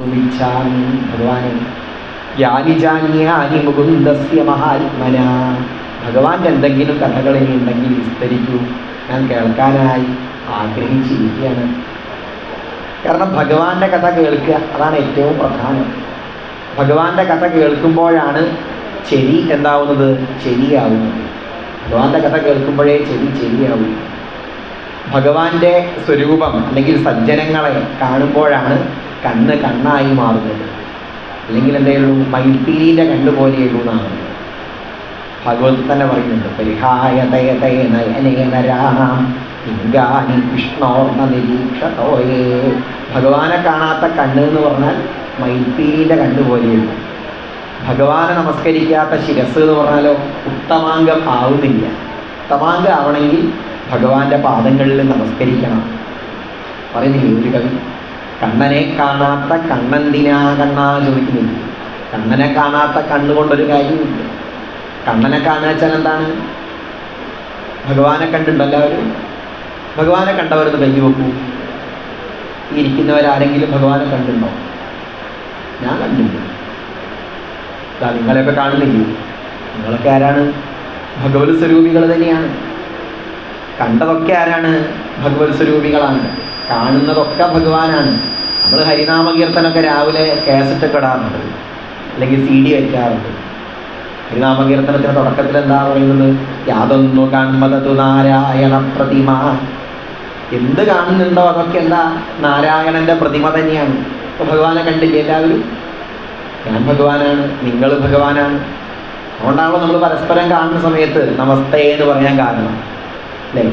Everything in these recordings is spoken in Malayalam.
ഭഗവാനെ യാനി ജാന്യാനി മുകുന്ദസ്യ മഹാത്മന. ഭഗവാന്റെ എന്തെങ്കിലും കഥകൾ ഇനി ഉണ്ടെങ്കിൽ വിസ്തരിക്കൂ, ഞാൻ കേൾക്കാനായി ആഗ്രഹിച്ചിരിക്കുകയാണ്. കാരണം ഭഗവാന്റെ കഥ കേൾക്കുക, അതാണ് ഏറ്റവും പ്രധാനം. ഭഗവാന്റെ കഥ കേൾക്കുമ്പോഴാണ് ചെവി എന്താവുന്നത്, ചെവിയാവുന്നത്. ഭഗവാന്റെ കഥ കേൾക്കുമ്പോഴേ ചെവിയാവും. ഭഗവാന്റെ സ്വരൂപം അല്ലെങ്കിൽ സജ്ജനങ്ങളെ കാണുമ്പോഴാണ് കണ്ണ് കണ്ണായി മാറുന്നത്. അല്ലെങ്കിൽ എന്തേയുള്ളൂ, മയിൽപ്പീലിൻ്റെ കണ്ണുപോലെയുള്ളൂ എന്നാണ് ഭഗവത് തന്നെ പറയുന്നുണ്ട്. പരിഹായ ഭഗവാനെ കാണാത്ത കണ്ണ് എന്ന് പറഞ്ഞാൽ മയിൽപ്പീലിൻ്റെ കണ്ണുപോലെയുള്ളൂ. ഭഗവാനെ നമസ്കരിക്കാത്ത ശിരസ് എന്ന് പറഞ്ഞാലോ ഉത്തമാംഗം ആവുന്നില്ല. ഉത്തമാംഗം ആവണമെങ്കിൽ ഭഗവാന്റെ പാദങ്ങളിൽ നമസ്കരിക്കണം. പറയുന്നില്ലേ ഒരു കവി, കണ്ണനെ കാണാത്ത കണ്ണെന്തിനാ കണ്ണാ ചോദിക്കുന്നില്ല. കണ്ണനെ കാണാത്ത കണ്ണുകൊണ്ടൊരു കാര്യമില്ല. കണ്ണനെ കാണാച്ചാൽ എന്താണ്? ഭഗവാനെ കണ്ടുണ്ടോ എല്ലാവരും? ഭഗവാനെ കണ്ടവരൊന്ന് കൈ വെക്കൂ. ഈ ഇരിക്കുന്നവരാരെങ്കിലും ഭഗവാനെ കണ്ടുണ്ടോ? ഞാൻ കണ്ടില്ല. നിങ്ങളെയൊക്കെ കാണുന്നില്ലേ? നിങ്ങളൊക്കെ ആരാണ്? ഭഗവത് സ്വരൂപികൾ തന്നെയാണ്. കണ്ടതൊക്കെ ആരാണ്? ഭഗവത് സ്വരൂപികളാണ്. കാണുന്നതൊക്കെ ഭഗവാനാണ്. നമ്മൾ ഹരിനാമകീർത്തനൊക്കെ രാവിലെ കാസറ്റൊക്കെ ഇടാറുണ്ട്, അല്ലെങ്കിൽ CD വയ്ക്കാറുണ്ട്. ഹരിനാമകീർത്തനത്തിന്റെ തുടക്കത്തിൽ എന്താ പറയുന്നത്? യാതൊന്നു കൺമതതു നാരായണ പ്രതിമ. എന്ത് കാണുന്നുണ്ടോ അതൊക്കെ എന്താ? നാരായണന്റെ പ്രതിമ തന്നെയാണ്. ഇപ്പൊ ഭഗവാനെ കണ്ടില്ലേ എല്ലാവരും? ഞാൻ ഭഗവാനാണ്, നിങ്ങൾ ഭഗവാനാണ്. അതുകൊണ്ടാണല്ലോ നമ്മൾ പരസ്പരം കാണുന്ന സമയത്ത് നമസ്തേ എന്ന് പറയാൻ കാരണം, അല്ലേ?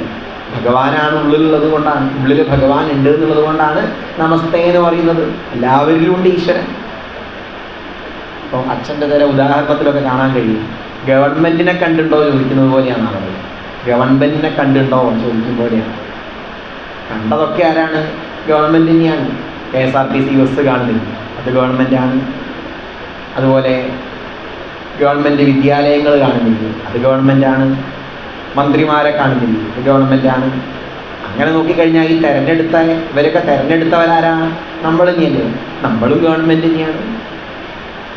ഭഗവാനാണ് ഉള്ളിലുള്ളത് കൊണ്ടാണ്, ഉള്ളിൽ ഭഗവാൻ ഉണ്ട് എന്നുള്ളത് കൊണ്ടാണ് നമസ്തേ എന്ന് പറയുന്നത്. എല്ലാവരിലും ഉണ്ട് ഈശ്വരൻ. അപ്പോൾ അച്ഛൻ്റെ ചില ഉദാഹരണത്തിലൊക്കെ കാണാൻ കഴിയും. ഗവൺമെന്റിനെ കണ്ടുണ്ടോ ചോദിക്കുന്നത് പോലെയാണ് ആളുകൾ. ഗവൺമെന്റിനെ കണ്ടുണ്ടോ ചോദിക്കും പോലെയാണ്. കണ്ടതൊക്കെ ആരാണ്? ഗവൺമെന്റ് തന്നെയാണ്. KSRTC ബസ് കാണുന്നില്ല, അത് ഗവൺമെന്റാണ്. അതുപോലെ ഗവൺമെന്റ് വിദ്യാലയങ്ങൾ കാണുന്നില്ല, അത് ഗവൺമെന്റാണ്. മന്ത്രിമാരെ കാണുന്നില്ല, അത് ഗവൺമെന്റാണ്. അങ്ങനെ നോക്കിക്കഴിഞ്ഞാൽ ഈ ഇവരൊക്കെ തെരഞ്ഞെടുത്തവരാരാ? നമ്മൾ തന്നെയല്ലേ? നമ്മളും ഗവൺമെന്റ് തന്നെയാണ്.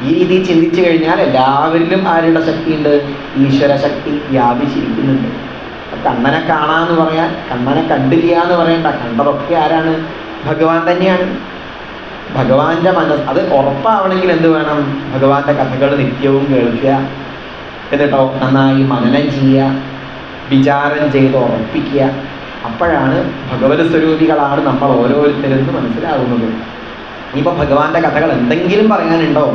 ഈ രീതിയിൽ ചിന്തിച്ചു കഴിഞ്ഞാൽ എല്ലാവരിലും ആരുടെ ശക്തിയുണ്ട്? ഈശ്വര ശക്തി വ്യാപിച്ചിരിക്കുന്നുണ്ട്. കണ്ണനെ കാണാന്ന് പറയാൻ, കണ്ണനെ കണ്ടില്ല എന്ന് പറയണ്ട. കണ്ടതൊക്കെ ആരാണ്? ഭഗവാൻ തന്നെയാണ്. ഭഗവാന്റെ മനസ്സ് അത് ഉറപ്പാവണമെങ്കിൽ എന്ത് വേണം? ഭഗവാന്റെ കഥകൾ നിത്യവും കേൾക്കുക, എന്നിട്ടോ നന്നായി മനനം ചെയ്യുക, വിചാരം ചെയ്ത് ഉറപ്പിക്കുക. അപ്പോഴാണ് ഭഗവത് സ്വരൂപികളാണ് നമ്മൾ ഓരോരുത്തരെന്ന് മനസ്സിലാവുന്നത്. ഇനിയിപ്പോൾ ഭഗവാന്റെ കഥകൾ എന്തെങ്കിലും പറയാനുണ്ടോ?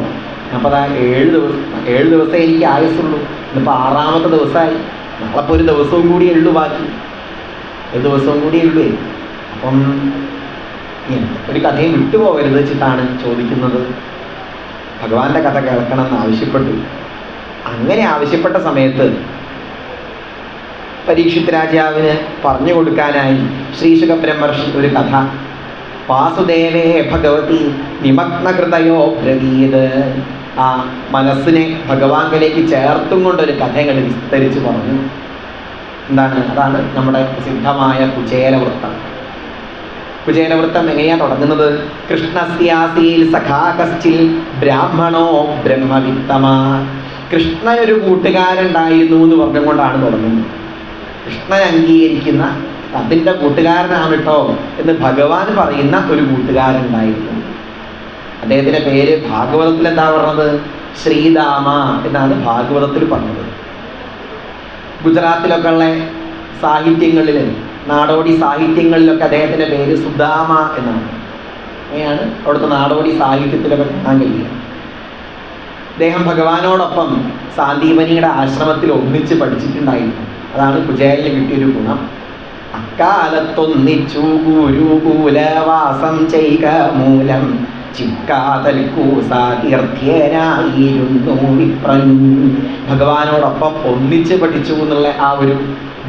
അപ്പോൾ അതാ 7 ദിവസമേ എനിക്ക് ആയുസുള്ളൂ. ഇന്നിപ്പോൾ 6ാമത്തെ ദിവസമായി. നാളെ ഇപ്പോൾ ഒരു ദിവസവും കൂടിയേ ഉള്ളൂ, ബാക്കി ഒരു ദിവസവും കൂടിയേ ഉള്ളൂ. അപ്പം ഒരു കഥയും വിട്ടുപോകരുത് വെച്ചിട്ടാണ് ചോദിക്കുന്നത്. ഭഗവാന്റെ കഥ കേൾക്കണമെന്ന് ആവശ്യപ്പെട്ടു. അങ്ങനെ ആവശ്യപ്പെട്ട സമയത്ത് പരീക്ഷിത് രാജാവിന് പറഞ്ഞു കൊടുക്കാനായി ശ്രീശുക ബ്രഹ്മർഷി ഒരു കഥ, വാസുദേവേ ഭഗവതി നിമഗ്നകൃതയോ ബ്രവീത്, ആ മനസ്സിനെ ഭഗവാനിലേക്ക് ചേർത്തും കൊണ്ടൊരു കഥകൾ വിസ്തരിച്ച് പറഞ്ഞു. എന്താണ്? അതാണ് നമ്മുടെ പ്രസിദ്ധമായ കുചേലവൃത്തം. കുചേലവൃത്തം എങ്ങനെയാണ് തുടങ്ങുന്നത്? കൃഷ്ണസ്യാസീൽ സഖാ കശ്ചിൽ ബ്രാഹ്മണോ ബ്രഹ്മവിത്തമാ. കൃഷ്ണനൊരു കൂട്ടുകാരുണ്ടായിരുന്നു എന്ന് പറഞ്ഞുകൊണ്ടാണ് തുടങ്ങുന്നത്. കൃഷ്ണൻ അംഗീകരിക്കുന്ന അതിൻ്റെ കൂട്ടുകാരനാണ് കേട്ടോ എന്ന് ഭഗവാൻ പറയുന്ന ഒരു കൂട്ടുകാരുണ്ടായിരുന്നു. അദ്ദേഹത്തിൻ്റെ പേര് ഭാഗവതത്തിൽ എന്താ പറഞ്ഞത്? ശ്രീദാമ എന്നാണ് ഭാഗവതത്തിൽ പറഞ്ഞത്. ഗുജറാത്തിലൊക്കെ ഉള്ള സാഹിത്യങ്ങളിൽ, നാടോടി സാഹിത്യങ്ങളിലൊക്കെ അദ്ദേഹത്തിൻ്റെ പേര് സുദാമ എന്നാണ്. അങ്ങനെയാണ് അവിടുത്തെ നാടോടി സാഹിത്യത്തിലൊക്കെ കാണാൻ കഴിയുക. അദ്ദേഹം ഭഗവാനോടൊപ്പം സാന്ദീപനിയുടെ ആശ്രമത്തിൽ ഒന്നിച്ച് പഠിച്ചിട്ടുണ്ടായിരുന്നു. അതാണ് കുചേലന് കിട്ടിയൊരു ഗുണം. അക്കാലത്തൊന്നിച്ചു ഗുരുകുലവാസം ചെയ്ക മൂലം ചിക്കാതൽക്കൂസാകീർത്യനായിരുന്നു വിപ്രൻ. ഭഗവാനോടൊപ്പം ഒന്നിച്ച് പഠിച്ചു എന്നുള്ള ആ ഒരു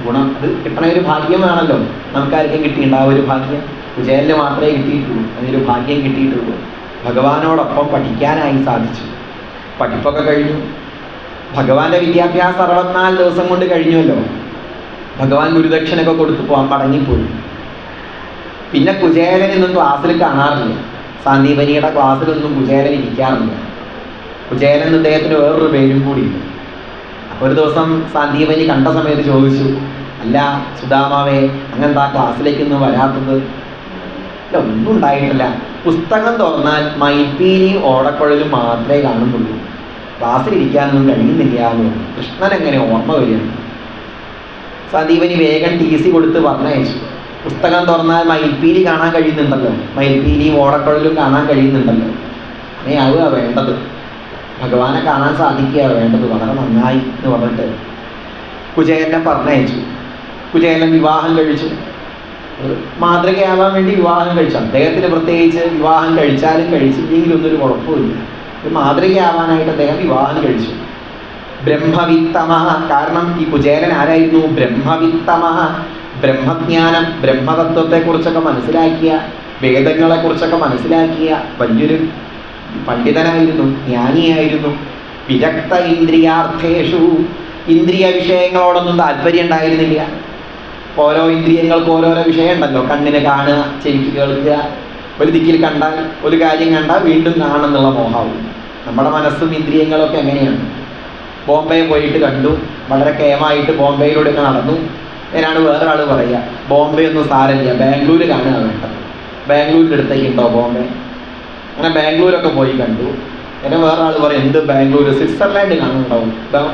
ഗുണം, അത് കിട്ടണ ഒരു ഭാഗ്യമാണല്ലോ. നമുക്കാർക്കും കിട്ടിയിട്ടുണ്ട് ആ ഒരു ഭാഗ്യം? കുചേലന് മാത്രമേ കിട്ടിയിട്ടുള്ളൂ, അതിനൊരു ഭാഗ്യം കിട്ടിയിട്ടുള്ളൂ. ഭഗവാനോടൊപ്പം പഠിക്കാനായി സാധിച്ചു. പഠിപ്പൊക്കെ കഴിഞ്ഞു. ഭഗവാന്റെ വിദ്യാഭ്യാസം 64 ദിവസം കൊണ്ട് കഴിഞ്ഞുവല്ലോ. ഭഗവാൻ ഗുരുദക്ഷിണൊക്കെ കൊടുത്തു പോകാൻ മടങ്ങിപ്പോയി. പിന്നെ കുചേലനൊന്നും ക്ലാസ്സിൽ കാണാറില്ല. സാന്ദീപനിയുടെ ക്ലാസ്സിലൊന്നും കുചേലൻ ഇരിക്കാറില്ല. കുചേലൻ എന്ന് അദ്ദേഹത്തിന് വേറൊരു പേരും കൂടിയില്ല. ഒരു ദിവസം സാന്ദീപനി കണ്ട സമയത്ത് ചോദിച്ചു, അല്ല സുധാമാവേ, അങ്ങനെന്താ ക്ലാസ്സിലേക്കൊന്നും വരാത്തത്? ഇല്ല, ഒന്നും ഉണ്ടായിട്ടില്ല. പുസ്തകം തുറന്നാൽ മയിൽപ്പീലിയും ഓടക്കുഴലും മാത്രമേ കാണുന്നുള്ളൂ. ക്ലാസ്സിലിരിക്കാനൊന്നും കഴിയുന്നില്ല എന്ന് പറഞ്ഞു. കൃഷ്ണൻ എങ്ങനെ ഓർമ്മ വരികയാണ്? സന്ദീപനി വേഗം TC കൊടുത്ത് പറഞ്ഞയച്ചു. പുസ്തകം തുറന്നാൽ മയിൽപ്പീലി കാണാൻ കഴിയുന്നുണ്ടല്ലോ, മയിൽപ്പീലിയും ഓടക്കുഴലും കാണാൻ കഴിയുന്നുണ്ടല്ലോ, ആവുക വേണ്ടത്, ഭഗവാനെ കാണാൻ സാധിക്കുക വേണ്ടത്, വളരെ നന്നായി എന്ന് പറഞ്ഞിട്ട് കുചേലനെ പറഞ്ഞയച്ചു. കുചേലൻ വിവാഹം കഴിച്ചു. മാതൃകയാവാൻ വേണ്ടി വിവാഹം കഴിച്ചു. അദ്ദേഹത്തിന് പ്രത്യേകിച്ച് വിവാഹം കഴിച്ചാലും കഴിച്ചില്ലെങ്കിലും ഒന്നൊരു കുഴപ്പമില്ല. ഒരു മാതൃകയാവാനായിട്ട് അദ്ദേഹം വിവാഹം കഴിച്ചു. ബ്രഹ്മവിത്തമ, കാരണം ഈ കുചേലൻ ആരായിരുന്നു? ബ്രഹ്മവിത്തമ, ബ്രഹ്മജ്ഞാനം, ബ്രഹ്മതത്വത്തെക്കുറിച്ചൊക്കെ മനസ്സിലാക്കിയ, വേദങ്ങളെക്കുറിച്ചൊക്കെ മനസ്സിലാക്കിയ വലിയൊരു പണ്ഡിതനായിരുന്നു, ജ്ഞാനിയായിരുന്നു. വിരക്ത ഇന്ദ്രിയാർത്ഥേഷു, ഇന്ദ്രിയ വിഷയങ്ങളോടൊന്നും താല്പര്യം ഉണ്ടായിരുന്നില്ല. ഓരോ ഇന്ദ്രിയങ്ങൾക്ക് ഓരോരോ വിഷയം ഉണ്ടല്ലോ. കണ്ണിന് കാണുക, ചെവിക്ക് കേൾക്കുക, ഒരു ദിക്കിൽ കണ്ടാൽ, ഒരു കാര്യം കണ്ടാൽ വീണ്ടും കാണുന്നുള്ള മോഹാവും. നമ്മുടെ മനസ്സും ഇന്ദ്രിയങ്ങളൊക്കെ എങ്ങനെയാണ്? ബോംബെ പോയിട്ട് കണ്ടു, വളരെ കേമായിട്ട് ബോംബെയിലൂടെയൊക്കെ നടന്നു. ഞാനാണ് വേറൊരാൾ പറയുക, ബോംബെ ഒന്നും സാരമില്ല, ബാംഗ്ലൂർ കാണുക വേണ്ടത്. ബാംഗ്ലൂരിൻ്റെ അടുത്തേക്കുണ്ടോ ബോംബെ? അങ്ങനെ ബാംഗ്ലൂരൊക്കെ പോയി കണ്ടു. എന്നെ വേറൊരാൾ പറയും, എന്ത് ബാംഗ്ലൂർ, സ്വിറ്റ്സർലാൻഡ് കാണുന്നുണ്ടാവും,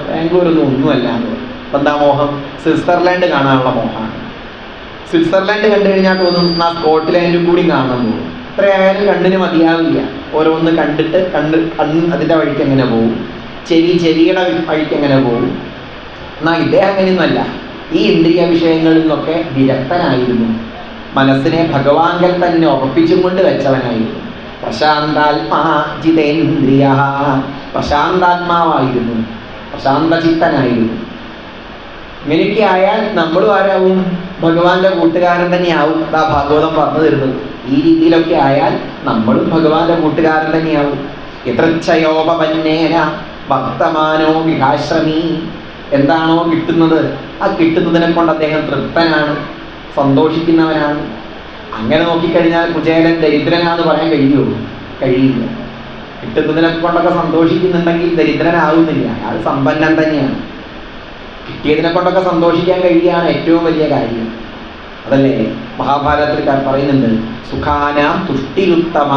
ബാംഗ്ലൂരൊന്നും ഒന്നുമല്ല എന്ന് പറയും. അപ്പം എന്താ മോഹം? സ്വിറ്റ്സർലാൻഡ് കാണാനുള്ള മോഹമാണ്. സ്വിറ്റ്സർലാൻഡ് കണ്ടു കഴിഞ്ഞാൽ തോന്നും ആ സ്കോട്ട്ലാൻഡും കൂടി കാണാൻ പോകും. എത്രയായാലും കണ്ണിന് മതിയാവില്ല. ഓരോന്ന് കണ്ടിട്ട് കണ്ണ് അതിൻ്റെ വഴിക്ക് എങ്ങനെ പോകും, ചെവിയുടെ വഴിക്ക് എങ്ങനെ പോകും. എന്നാൽ ഇദ്ദേഹം അങ്ങനെയൊന്നുമല്ല. ഈ ഇന്ദ്രിയ വിഷയങ്ങളിൽ നിന്നൊക്കെ വിരക്തനായിരുന്നു. മനസ്സിനെ ഭഗവാങ്കൽ തന്നെ ഉറപ്പിച്ചും കൊണ്ട് വെച്ചവനായിരുന്നു. പ്രശാന്താത്മാ ജിതേന്ദ്രിയ, പ്രശാന്താത്മാവായിരുന്നു, പ്രശാന്തചിത്തനായിരുന്നു. ഇങ്ങനെയൊക്കെ ആയാൽ നമ്മളും ആരാവും? ഭഗവാന്റെ കൂട്ടുകാരൻ തന്നെയാവും. അതാ ഭാഗവതം പറഞ്ഞു തരുന്നത്. ഈ രീതിയിലൊക്കെ ആയാൽ നമ്മളും ഭഗവാന്റെ കൂട്ടുകാരൻ തന്നെയാവും. യത്രച്ഛയോപപന്നേന ഭക്തമാനോ വിഹാശ്രമി, എന്താണോ കിട്ടുന്നത് ആ കിട്ടുന്നതിനെ കൊണ്ട് അദ്ദേഹം തൃപ്തനാണ്, സന്തോഷിക്കുന്നവനാണ്. അങ്ങനെ നോക്കിക്കഴിഞ്ഞാൽ കുചേലൻ ദരിദ്രനാന്ന് പറയാൻ കഴിയുമോ? കഴിയില്ല. കിട്ടുന്നതിനെ കൊണ്ടൊക്കെ സന്തോഷിക്കുന്നുണ്ടെങ്കിൽ ദരിദ്രനാകുന്നില്ല, അയാൾ സമ്പന്നൻ തന്നെയാണ്. കിട്ടിയതിനെ കൊണ്ടൊക്കെ സന്തോഷിക്കാൻ കഴിയുകയാണ് ഏറ്റവും വലിയ കാര്യം. അതല്ലേ മഹാഭാരതത്തിൽ പറയുന്നുണ്ട്, സുഖാനാം തുഷ്ടിരുത്തമ,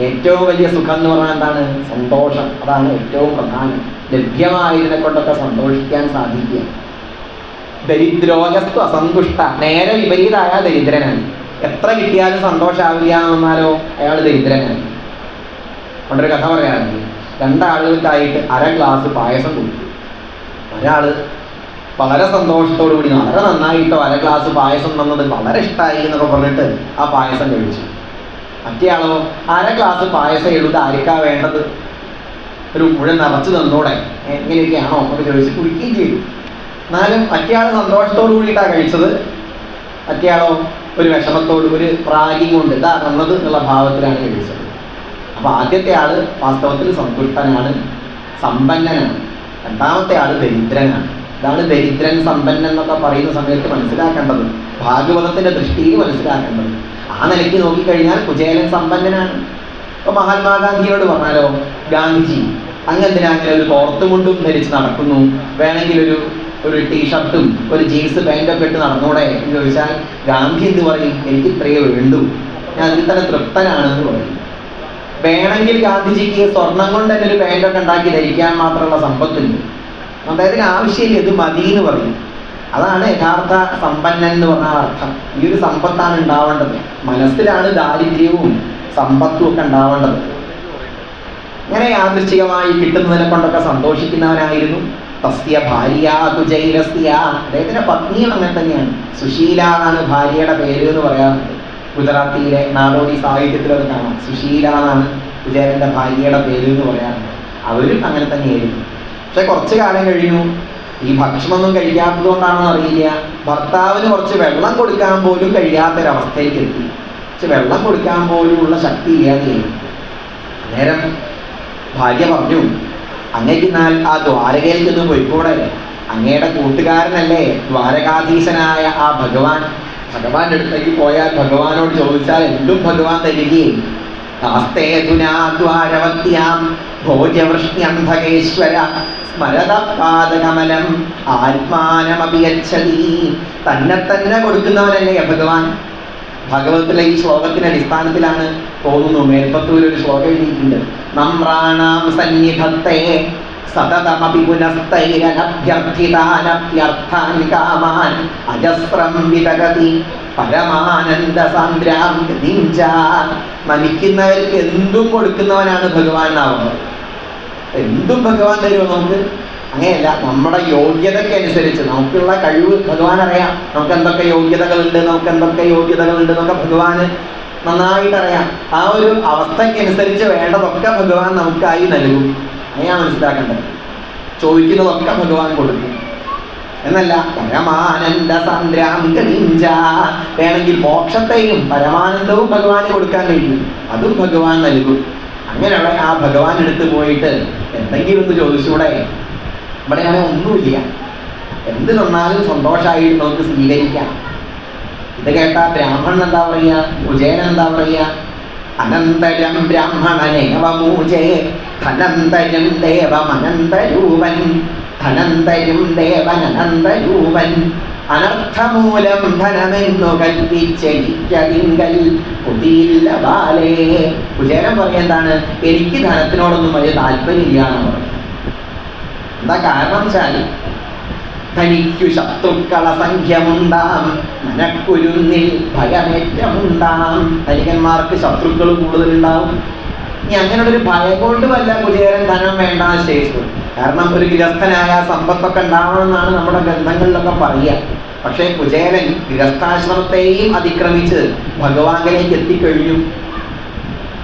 ഏറ്റവും വലിയ സുഖം എന്ന് പറഞ്ഞാൽ എന്താണ്? സന്തോഷം. അതാണ് ഏറ്റവും പ്രധാനം. ലഭ്യമായതിനെ കൊണ്ടൊക്കെ സന്തോഷിക്കാൻ സാധിക്കുക. ദരിദ്രോയസ്തു അസന്തുഷ്ട, നേരെ വിപരീതമായ ദരിദ്രനാണ്. എത്ര കിട്ടിയാലും സന്തോഷമാവില്ല എന്ന് വന്നാലോ അയാൾ ദരിദ്രനാണ്. കൊണ്ടൊരു കഥ പറയാറുണ്ട്. രണ്ടാളുകൾക്കായിട്ട് 1/2 ഗ്ലാസ് പായസം കൊടുത്തു. ഒരാൾ വളരെ സന്തോഷത്തോടു കൂടി, വളരെ നന്നായിട്ടോ 1/2 ഗ്ലാസ് പായസം തന്നത് വളരെ ഇഷ്ടമായി എന്നൊക്കെ പറഞ്ഞിട്ട് ആ പായസം കഴിച്ചു. മറ്റേയാളോ 1/2 ഗ്ലാസ് പായസം എഴുതി ആർക്കാ വേണ്ടത്, ഒരു മുഴുവൻ നിറച്ച് തന്നൂടെ, എങ്ങനെയൊക്കെയാണോ എന്നൊക്കെ ചോദിച്ച് കുടിക്കുകയും ചെയ്തു. എന്നാലും മറ്റേയാൾ സന്തോഷത്തോടു കൂടിയിട്ടാണ് കഴിച്ചത്. മറ്റേയാളോ ഒരു വിഷമത്തോട്, ഒരു പ്രാഗിങ് കൊണ്ട് ഇതാ തന്നത് എന്നുള്ള ഭാവത്തിലാണ് കഴിച്ചത്. അപ്പൊ ആദ്യത്തെ ആള് വാസ്തവത്തിൽ സന്തുഷ്ടനാണ്, സമ്പന്നനാണ്. രണ്ടാമത്തെ ആള് ദരിദ്രനാണ്. ഇതാണ് ദരിദ്രൻ സമ്പന്നൻ എന്നൊക്കെ പറയുന്ന സമയത്ത് മനസ്സിലാക്കേണ്ടത്, ഭാഗവതത്തിന്റെ ദൃഷ്ടിയിൽ മനസ്സിലാക്കേണ്ടത്. ആ നിലയ്ക്ക് നോക്കിക്കഴിഞ്ഞാൽ കുചേലൻ സമ്പന്നനാണ്. ഇപ്പൊ മഹാത്മാഗാന്ധിയോട് പറഞ്ഞാലോ, ഗാന്ധിജി അങ്ങെന്തിനാ അങ്ങനെ ഒരു തോർത്തുമുണ്ടും ധരിച്ച് നടക്കുന്നു, വേണമെങ്കിൽ ഒരു ടീഷർട്ടും ഒരു ജീൻസ് പാൻറ്റൊക്കെ ഇട്ട് നടന്നൂടെ എന്ന് ചോദിച്ചാൽ ഗാന്ധി എന്ത് പറയും? എനിക്ക് ഇത്രയേ വേണ്ടൂ, ഞാൻ അതിൽ തന്നെ തൃപ്തനാണ് എന്ന് പറയും. വേണമെങ്കിൽ ഗാന്ധിജിക്ക് സ്വർണം കൊണ്ട് തന്നെ ഒരു പാൻറ്റൊക്കെ ഉണ്ടാക്കി ധരിക്കാൻ മാത്രമുള്ള സമ്പത്തുണ്ട്. അദ്ദേഹത്തിന് ആവശ്യമില്ല, ഇത് മതി എന്ന് പറയും. അതാണ് യഥാർത്ഥ സമ്പന്നൻ എന്ന് പറഞ്ഞ അർത്ഥം. ഈ ഒരു സമ്പത്താണ് ഉണ്ടാവേണ്ടത്. മനസ്സിലാണ് ദാരിദ്ര്യവും സമ്പത്തും ഒക്കെ ഉണ്ടാവേണ്ടത്. ഇങ്ങനെ യാദൃശ്ചികമായി കിട്ടുന്നതിനെ കൊണ്ടൊക്കെ സന്തോഷിക്കുന്നവനായിരുന്നു. തസ്യ ഭാര്യ കുചൈലസ്യ, അദ്ദേഹത്തിന്റെ പത്നിയും അങ്ങനെ തന്നെയാണ്. സുശീല എന്നാണ് ഭാര്യയുടെ പേര് എന്ന് പറയാറുണ്ട്. ഗുജറാത്തിയിലെ നാടോടി സാഹിത്യത്തിലത് കാണാം. സുശീല എന്നാണ് കുചേലന്റെ ഭാര്യയുടെ പേര് എന്ന് പറയാറുണ്ട്. അവരും അങ്ങനെ തന്നെയായിരുന്നു. പക്ഷെ കുറച്ചു കാലം കഴിഞ്ഞു, ഈ ഭക്ഷണമൊന്നും കഴിക്കാത്തത് കൊണ്ടാണെന്ന് അറിയില്ല, ഭർത്താവിന് കുറച്ച് വെള്ളം കൊടുക്കാൻ പോലും കഴിയാത്തൊരവസ്ഥയിലേക്ക് എത്തി. പക്ഷെ വെള്ളം കൊടുക്കാൻ പോലും ഉള്ള ശക്തി ഇല്ലാതെയായി. നേരം ഭാര്യ പറഞ്ഞു, അങ്ങേക്കിന്നാൽ ആ ദ്വാരകയിൽ നിന്ന് പോയിക്കൂടെ? അങ്ങയുടെ കൂട്ടുകാരനല്ലേ ദ്വാരകാധീശനായ ആ ഭഗവാൻ. ഭഗവാന്റെ അടുത്തേക്ക് പോയാൽ ഭഗവാനോട് ചോദിച്ചാൽ എന്തും ഭഗവാൻ തരികയും ആസ്തേതുനാദ്വാരവത്യാം ഭോജവൃഷ്ണ്യന്ധകേശ്വര സ്മരതപാദകമലം ആത്മാനമപി യച്ഛതി. തന്നെ കൊടുക്കുന്നവനല്ലേ ഭഗവാൻ. ഭാഗവതത്തിലെ ഈ ശ്ലോകത്തിന്റെ അടിസ്ഥാനത്തിലാണ് തോന്നുന്നു മേൽപ്പത്തൂർ ഒരു ശ്ലോകം എഴുതിയിട്ടുണ്ട്. നമ്രാണാം സന്നിധത്തെ സതതമപി പുനസ്തൈരനഭ്യർത്ഥിതാനഭ്യർത്ഥാൻ കാമാൻ അജസ്രം വിതരതി പരമാനന്ദ സാന്ദ്രാം ഗതിം ച. നമിക്കുന്നവർക്ക് എന്തും കൊടുക്കുന്നവനാണ് ഭഗവാൻ എന്നാവുന്നത്. എന്തും ഭഗവാൻ തരുമോ നമുക്ക്? അങ്ങനെയല്ല, നമ്മുടെ യോഗ്യതയ്ക്ക് അനുസരിച്ച് നമുക്കുള്ള കഴിവ് ഭഗവാൻ അറിയാം. നമുക്ക് എന്തൊക്കെ യോഗ്യതകളുണ്ട് എന്നൊക്കെ ഭഗവാന് നന്നായിട്ട് അറിയാം. ആ ഒരു അവസ്ഥയ്ക്കനുസരിച്ച് വേണ്ടതൊക്കെ ഭഗവാൻ നമുക്കായി നൽകും. അങ്ങനെയാ മനസ്സിലാക്കേണ്ടത്. ചോദിക്കുന്നതൊക്കെ ഭഗവാൻ കൊടുക്കും എന്നല്ല. പരമാനന്ദ സാന്ദ്രാം ഗതിം ച. വേണമെങ്കിൽ മോക്ഷത്തെയും പരമാനന്ദവും ഭഗവാന് കൊടുക്കാൻ കഴിയും, അതും ഭഗവാൻ നൽകും. അങ്ങനെയുള്ള ആ ഭഗവാൻ എടുത്ത് പോയിട്ട് എന്തെങ്കിലും ഒന്ന് ചോദിച്ചൂടെ? ഇവിടെയാണ് ഒന്നുമില്ല, എന്ത് തന്നാലും സന്തോഷമായിട്ട് നമുക്ക് സ്വീകരിക്കാം. ഇത് കേട്ട ബ്രാഹ്മണൻ എന്താ പറയുക? കുചേരൻ എന്താ പറയുക? അനന്തരം ബ്രാഹ്മണനേവമൂചേ ധനന്തരം ദേവമനന്തരൂപൻ ധനന്തരും ദേവനനന്തരൂപൻ അനർത്ഥമൂലം ധനമെന്നു കൽപ്പിച്ചെനിക്കതിങ്കൽ കുതിയില്ല ബാലേ. കുചേരൻ പറയുന്നതാണ്, എനിക്ക് ധനത്തിനോടൊന്നും വലിയ താല്പര്യമില്ല എന്ന് പറയും. എന്താ കാരണം വെച്ചാൽ തനിക്കു ശത്രുക്കള സംഖ്യമുണ്ടാം മനക്കുരുന്നിൽ ഭയമേറ്റമുണ്ടാം. ധനികന്മാർക്ക് ശത്രുക്കൾ കൂടുതലുണ്ടാവും. ഇനി അങ്ങനെയുള്ള ഒരു ഭയം കൊണ്ട് വല്ല കുചേരൻ ധനം വേണ്ട ശേഷിച്ചു. കാരണം ഒരു ഗൃഹസ്ഥനായ സമ്പത്തൊക്കെ ഉണ്ടാവണമെന്നാണ് നമ്മുടെ ഗ്രന്ഥങ്ങളിലൊക്കെ പറയുക. പക്ഷേ കുചേരൻ ഗൃഹസ്ഥാശ്രമത്തെയും അതിക്രമിച്ച് ഭഗവാനിലേക്ക് എത്തിക്കഴിഞ്ഞു.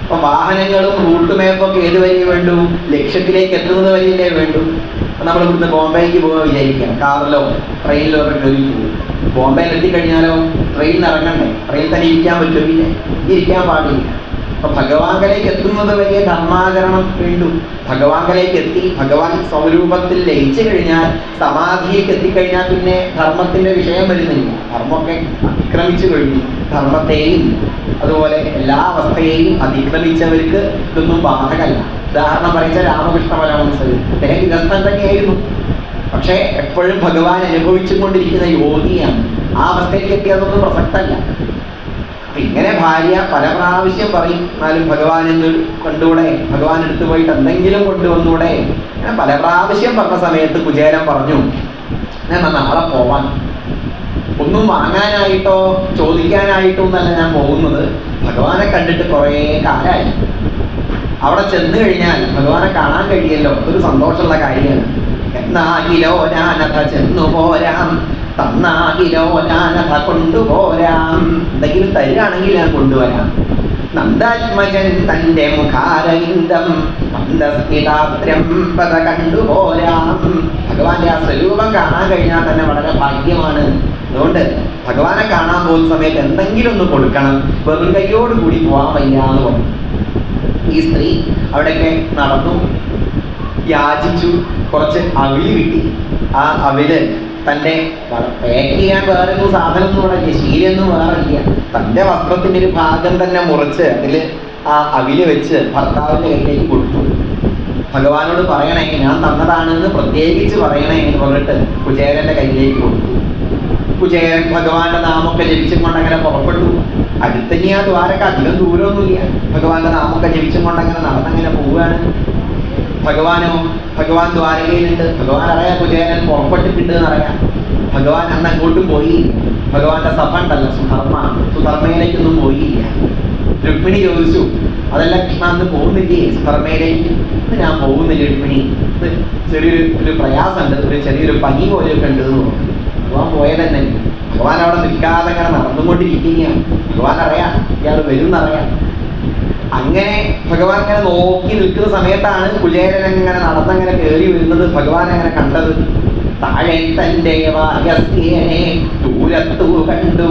അപ്പൊ വാഹനങ്ങളും റൂട്ട് മാപ്പൊക്കെ ഏത് വരെ വേണ്ടു? ലക്ഷ്യത്തിലേക്ക് എത്തുന്നത് വരെയല്ലേ വേണ്ടു. നമ്മൾ ഇവിടുന്ന് ബോംബെക്ക് പോകാൻ വിചാരിക്കാം, കാറിലോ ട്രെയിനിലോ ഒക്കെ കയറി പോകും. ബോംബെയിൽ എത്തിക്കഴിഞ്ഞാലോ ട്രെയിനിൽ ഇറങ്ങണ്ടേ? ട്രെയിനിൽ തന്നെ ഇരിക്കാൻ പറ്റുമില്ല, ഇരിക്കാൻ പാടില്ല. അപ്പൊ ഭഗവാനിലേക്ക് എത്തുന്നത് വലിയ ധർമാചരണം വേണ്ടു. ഭഗവാനിലേക്ക് എത്തി ഭഗവാൻ സ്വരൂപത്തിൽ ലയിച്ചു കഴിഞ്ഞാൽ, സമാധിയിലേക്ക് എത്തിക്കഴിഞ്ഞാൽ പിന്നെ ധർമ്മത്തിന്റെ വിഷയം വരുന്നില്ല. ധർമ്മമൊക്കെ അതിക്രമിച്ചു കഴിഞ്ഞു. ധർമ്മത്തെയും അതുപോലെ എല്ലാ അവസ്ഥയെയും അതിക്രമിച്ചവർക്ക് ഇതൊന്നും ബാധകല്ല. ഉദാഹരണം പറയുന്ന രാമകൃഷ്ണ പരമഹംസർ, അദ്ദേഹം ഗൃഹസ്ഥൻ തന്നെയായിരുന്നു. പക്ഷേ എപ്പോഴും ഭഗവാൻ അനുഭവിച്ചുകൊണ്ടിരിക്കുന്ന യോഗിയാണ്. ആ അവസ്ഥയിലേക്ക് എത്തിയതൊന്നും പ്രസക്തല്ല. ഇങ്ങനെ ഭാര്യ പല പ്രാവശ്യം പറയും, എന്നാലും ഭഗവാൻ എന്ന് കണ്ടൂടെ, ഭഗവാൻ എടുത്തു പോയിട്ട് എന്തെങ്കിലും കൊണ്ടുവന്നൂടെ. ഞാൻ പല പ്രാവശ്യം പറഞ്ഞ സമയത്ത് കുചേരൻ പറഞ്ഞു, ഞാൻ നാളെ പോവാൻ. ഒന്നും വാങ്ങാനായിട്ടോ ചോദിക്കാനായിട്ടോ എന്നല്ല ഞാൻ പോകുന്നത്. ഭഗവാനെ കണ്ടിട്ട് കുറേ കാലമായി. അവിടെ ചെന്ന് കഴിഞ്ഞാൽ ഭഗവാനെ കാണാൻ കഴിയല്ലോ, അതൊരു സന്തോഷമുള്ള കാര്യമാണ്. എന്നാകിലോ ഞാനഥ ചെന്നു പോരാം, തന്നാകിലോ ഞാനഥ കൊണ്ടുപോരാം. എന്തെങ്കിലും തരികയാണെങ്കിൽ ഞാൻ കൊണ്ടുവരാം. നന്ദാത്മജൻ തന്റെ മുഖാരവിന്ദം മന്ദസ്മിതാത്രം പദ കണ്ടുപോരാം. ഭഗവാന്റെ ആ സ്വരൂപം കാണാൻ കഴിഞ്ഞാൽ തന്നെ വളരെ ഭാഗ്യമാണ്. അതുകൊണ്ട് ഭഗവാനെ കാണാൻ പോകുന്ന സമയത്ത് എന്തെങ്കിലും ഒന്ന് കൊടുക്കണം. വെറും കൈയോട് കൂടി പോകാൻ വയ്യാന്ന് പറഞ്ഞു. ഈ സ്ത്രീ അവിടെയൊക്കെ നടന്നു, യാചിച്ചു. കുറച്ച് അവില് കിട്ടി. ആ അവില് തൻ്റെ പാക്ക് ചെയ്യാൻ വേറൊന്നും സാധനമൊന്നും ഇവിടെ ഇല്ല, ശീലൊന്നും വേറെ ഇല്ല. തൻ്റെ വസ്ത്രത്തിൻ്റെ ഒരു ഭാഗം തന്നെ മുറിച്ച് അതിൽ ആ അവില് വെച്ച് ഭർത്താവിൻ്റെ കയ്യിലേക്ക് കൊടുത്തു. ഭഗവാനോട് പറയണേ, ഞാൻ തന്നതാണെന്ന് പ്രത്യേകിച്ച് പറയണേ എന്ന് പറഞ്ഞിട്ട് കുചേരൻ്റെ കയ്യിലേക്ക് കൊടുത്തു. കുചേരൻ ഭഗവാന്റെ നാമൊക്കെ ജപിച്ചും കൊണ്ട് അങ്ങനെ പുറപ്പെട്ടു. അടുത്തന്നെ ആ ദ്വാരക്ക് അധികം ദൂരമൊന്നുമില്ല. ഭഗവാന്റെ നാമൊക്കെ ജപിച്ചും കൊണ്ട് അങ്ങനെ നടന്നങ്ങനെ പോവുകയാണ്. ഭഗവാൻ ദ്വാരകയിലുണ്ട്. ഭഗവാൻ അറിയാം കുചേരൻ പുറപ്പെട്ടിട്ടുണ്ട് എന്നറിയാം. ഭഗവാൻ അന്ന് അങ്ങോട്ടും പോയി. ഭഗവാന്റെ സഭ ഉണ്ടല്ലോ സുധർമ്മയിലേക്കൊന്നും പോയില്ല. രുക്മിണി ചോദിച്ചു, അതല്ല കൃഷ്ണ അന്ന് പോകുന്നില്ലേ സുധർമ്മയിലേക്ക്? ഞാൻ പോകുന്നില്ല രുക്മിണി, ചെറിയൊരു പ്രയാസമുണ്ട്, ചെറിയൊരു പനി പോലെയൊക്കെ ഉണ്ട് എന്ന് പറഞ്ഞു. ഭഗവാൻ പോയതന്നെ. ഭഗവാൻ അവിടെ നിൽക്കാതെ അങ്ങനെ നടന്നുകൊണ്ടിരിക്കുകയാണ്. ഭഗവാൻ അറിയാം ഇയാൾ വരുന്നറിയാം. അങ്ങനെ ഭഗവാൻ ഇങ്ങനെ നോക്കി നിൽക്കുന്ന സമയത്താണ് കുചേരൻ അങ്ങനെ നടന്നങ്ങനെ കയറി വരുന്നത്. ഭഗവാൻ അങ്ങനെ കണ്ടത്. താഴെ തന്റെ വാഗസ്യേനെ ദൂരത്തു കണ്ടു.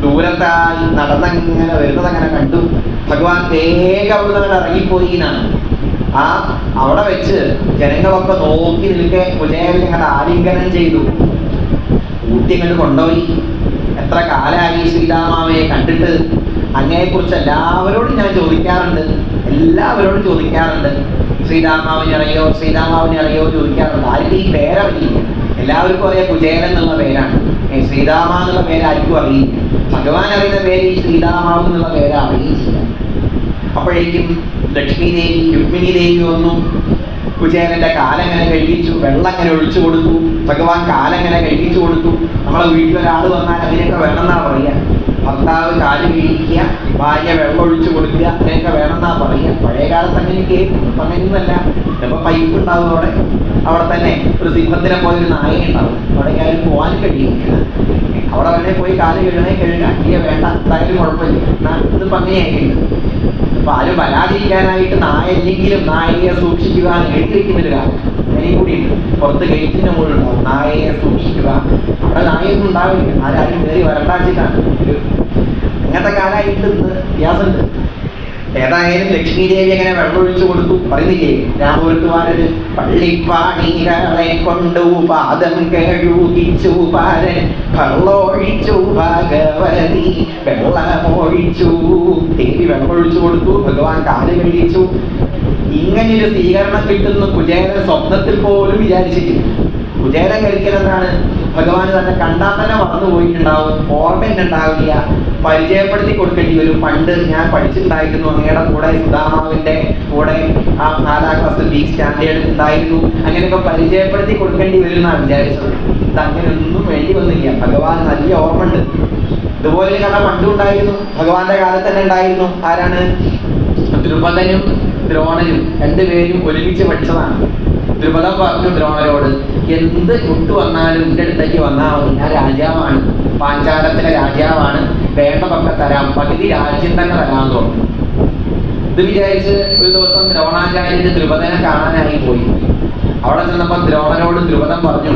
ദൂരത്തായി നടന്നങ്ങനെ വരുന്നത് അങ്ങനെ കണ്ടു. ഭഗവാൻ വേഗം അവിടെ നിന്ന് ഇറങ്ങിപ്പോയി എന്നാണ്. അവിടെ വെച്ച് ജനങ്ങളൊക്കെ നോക്കി നിൽക്കെ കുചേരൻ ഇങ്ങനെ ആലിംഗനം ചെയ്തു. ഊട്ടി അങ്ങോട്ട് കൊണ്ടുപോയി. എത്ര കാലമായി ശ്രീരാമാവയെ കണ്ടിട്ട്. അങ്ങയെക്കുറിച്ച് എല്ലാവരോടും ഞാൻ ചോദിക്കാറുണ്ട്, എല്ലാവരോടും ചോദിക്കാറുണ്ട്. ശ്രീരാമാവിനെ അറിയോ, ശ്രീരാമാവിനെ അറിയോ ചോദിക്കാറുണ്ട്. ആർക്കും ഈ പേരറിയില്ല. എല്ലാവർക്കും അറിയാം കുചേലൻ എന്നുള്ള പേരാണ്. ശ്രീരാമ എന്നുള്ള പേര് ആർക്കും അറിയില്ല. ഭഗവാൻ അറിയുന്ന പേര് ഈ ശ്രീരാമാവ് എന്നുള്ള പേര് അറിയിച്ചില്ല. അപ്പോഴേക്കും ലക്ഷ്മി ദേവി, രുക്മിണി ദേവി വന്നു. കുചേലന്റെ കാലങ്ങനെ കഴിച്ചു, വെള്ളം അങ്ങനെ ഒഴിച്ചു കൊടുത്തു. ഭഗവാൻ കാലങ്ങനെ കഴിച്ചു കൊടുത്തു. നമ്മളെ വീട്ടിലൊരാൾ വന്നാൽ അങ്ങനെയൊക്കെ വേണമെന്നാ പറയുക. ഭർത്താവ് കാല് കഴിക്കുക, ഭാര്യ വെള്ളം ഒഴിച്ചു കൊടുക്കുക, അങ്ങനെയൊക്കെ വേണമെന്നാ പറയുക. പഴയ കാലത്ത് അങ്ങനെയൊക്കെ ഇപ്പം അങ്ങനെയൊന്നുമല്ല. ചിലപ്പോൾ പൈപ്പ് ഉണ്ടാവും അവിടെ തന്നെ ഒരു സിംഹത്തിനെ പോലെ ഒരു നായ ഉണ്ടാവും. അവിടെ ആരും പോകാൻ കഴിയില്ല. അവിടെ വേണേ പോയി കാല് കഴുകണേ ഇല്ല വേണ്ട, എന്തായാലും കുഴപ്പമില്ല. ഇതിപ്പോൾ അങ്ങനെയായിട്ടുണ്ട്. അപ്പൊ ആരും വരാതിരിക്കാനായിട്ട് നായ ഇല്ലെങ്കിലും നായയെ സൂക്ഷിക്കുക എന്ന് എഴുതി വെക്കുന്നൊരു കാലം അങ്ങനെയും കൂടിയുണ്ട്. പുറത്ത് ഗേറ്റിന്റെ മുകളിൽ ഉണ്ടാവും നായയെ സൂക്ഷിക്കുക. അവിടെ നായൊന്നും ഉണ്ടാവില്ല, ആരാരും കയറി വരണ്ടാച്ചിട്ടാണ്. അങ്ങനത്തെ കാലമായിട്ട് ഇന്ന് വ്യത്യാസമുണ്ട്. ഏതായാലും ലക്ഷ്മി ദേവി അങ്ങനെ വെള്ളമൊഴിച്ചു കൊടുത്തു. പറയുന്നില്ലേ രാമപുരത്തുവാരൊരു പള്ളിപ്പാണികളെ കൊണ്ടു പാദം കഴുകിച്ചു പാരൻ കള്ളൊഴിച്ചു ഭഗവതി വെള്ളമൊഴിച്ചു. ദേവി വെള്ളമൊഴിച്ചു കൊടുത്തു, ഭഗവാൻ കാല് കഴിച്ചു. ഇങ്ങനെയൊരു സ്വീകരണം കിട്ടുന്ന കുചേലൻ സ്വപ്നത്തിൽ പോലും വിചാരിച്ചിട്ടില്ല. കുചേലൻ കഴിക്കലെന്താണ്, ഭഗവാൻ തന്നെ കണ്ടാൽ തന്നെ മറന്നു പോയിട്ടുണ്ടാവും, ഓർമ്മയുണ്ടാവില്ല, പരിചയപ്പെടുത്തി കൊടുക്കേണ്ടി വരും. പണ്ട് ഞാൻ പഠിച്ചിട്ടുണ്ടായിരുന്നു, അങ്ങയുടെ കൂടെ സുധാമാവിന്റെ കൂടെ ആ 4ാം ക്ലാസ് ബി സ്റ്റാൻഡേർഡ് ഉണ്ടായിരുന്നു. അങ്ങനെയൊക്കെ പരിചയപ്പെടുത്തി കൊടുക്കേണ്ടി വരും എന്നാണ് വിചാരിച്ചത്. ഇതങ്ങനെയൊന്നും വേണ്ടി വന്നില്ല. ഭഗവാൻ നല്ല ഓർമ്മ ഉണ്ട്. ഇതുപോലെ കഥ പണ്ടും ഉണ്ടായിരുന്നു, ഭഗവാന്റെ കാലത്ത് തന്നെ ഉണ്ടായിരുന്നു. ആരാണ്? ദ്രുപദനും ദ്രോണനും രണ്ടുപേരും ഒരുമിച്ച് പഠിച്ചതാണ്. ദ്രുപദൻ പറഞ്ഞു ദ്രോണരോട്, എന്ത് കുട്ടു വന്നാലും എൻ്റെ അടുത്തേക്ക് വന്നാൽ മതി, ഞാൻ രാജാവാണ്, പാഞ്ചാലത്തിലെ രാജാവാണ്, വേണ്ടതൊക്കെ തരാം, പകുതി രാജ്യം തന്നെ തരാമെന്ന് പറഞ്ഞു. ഇത് വിചാരിച്ച് ഒരു ദിവസം ദ്രോണാചാര്യന്റെ ദ്രുപദനെ കാണാനായി പോയി. അവിടെ ചെന്നപ്പോൾ ദ്രോണനോട് ദ്രുപദൻ പറഞ്ഞു,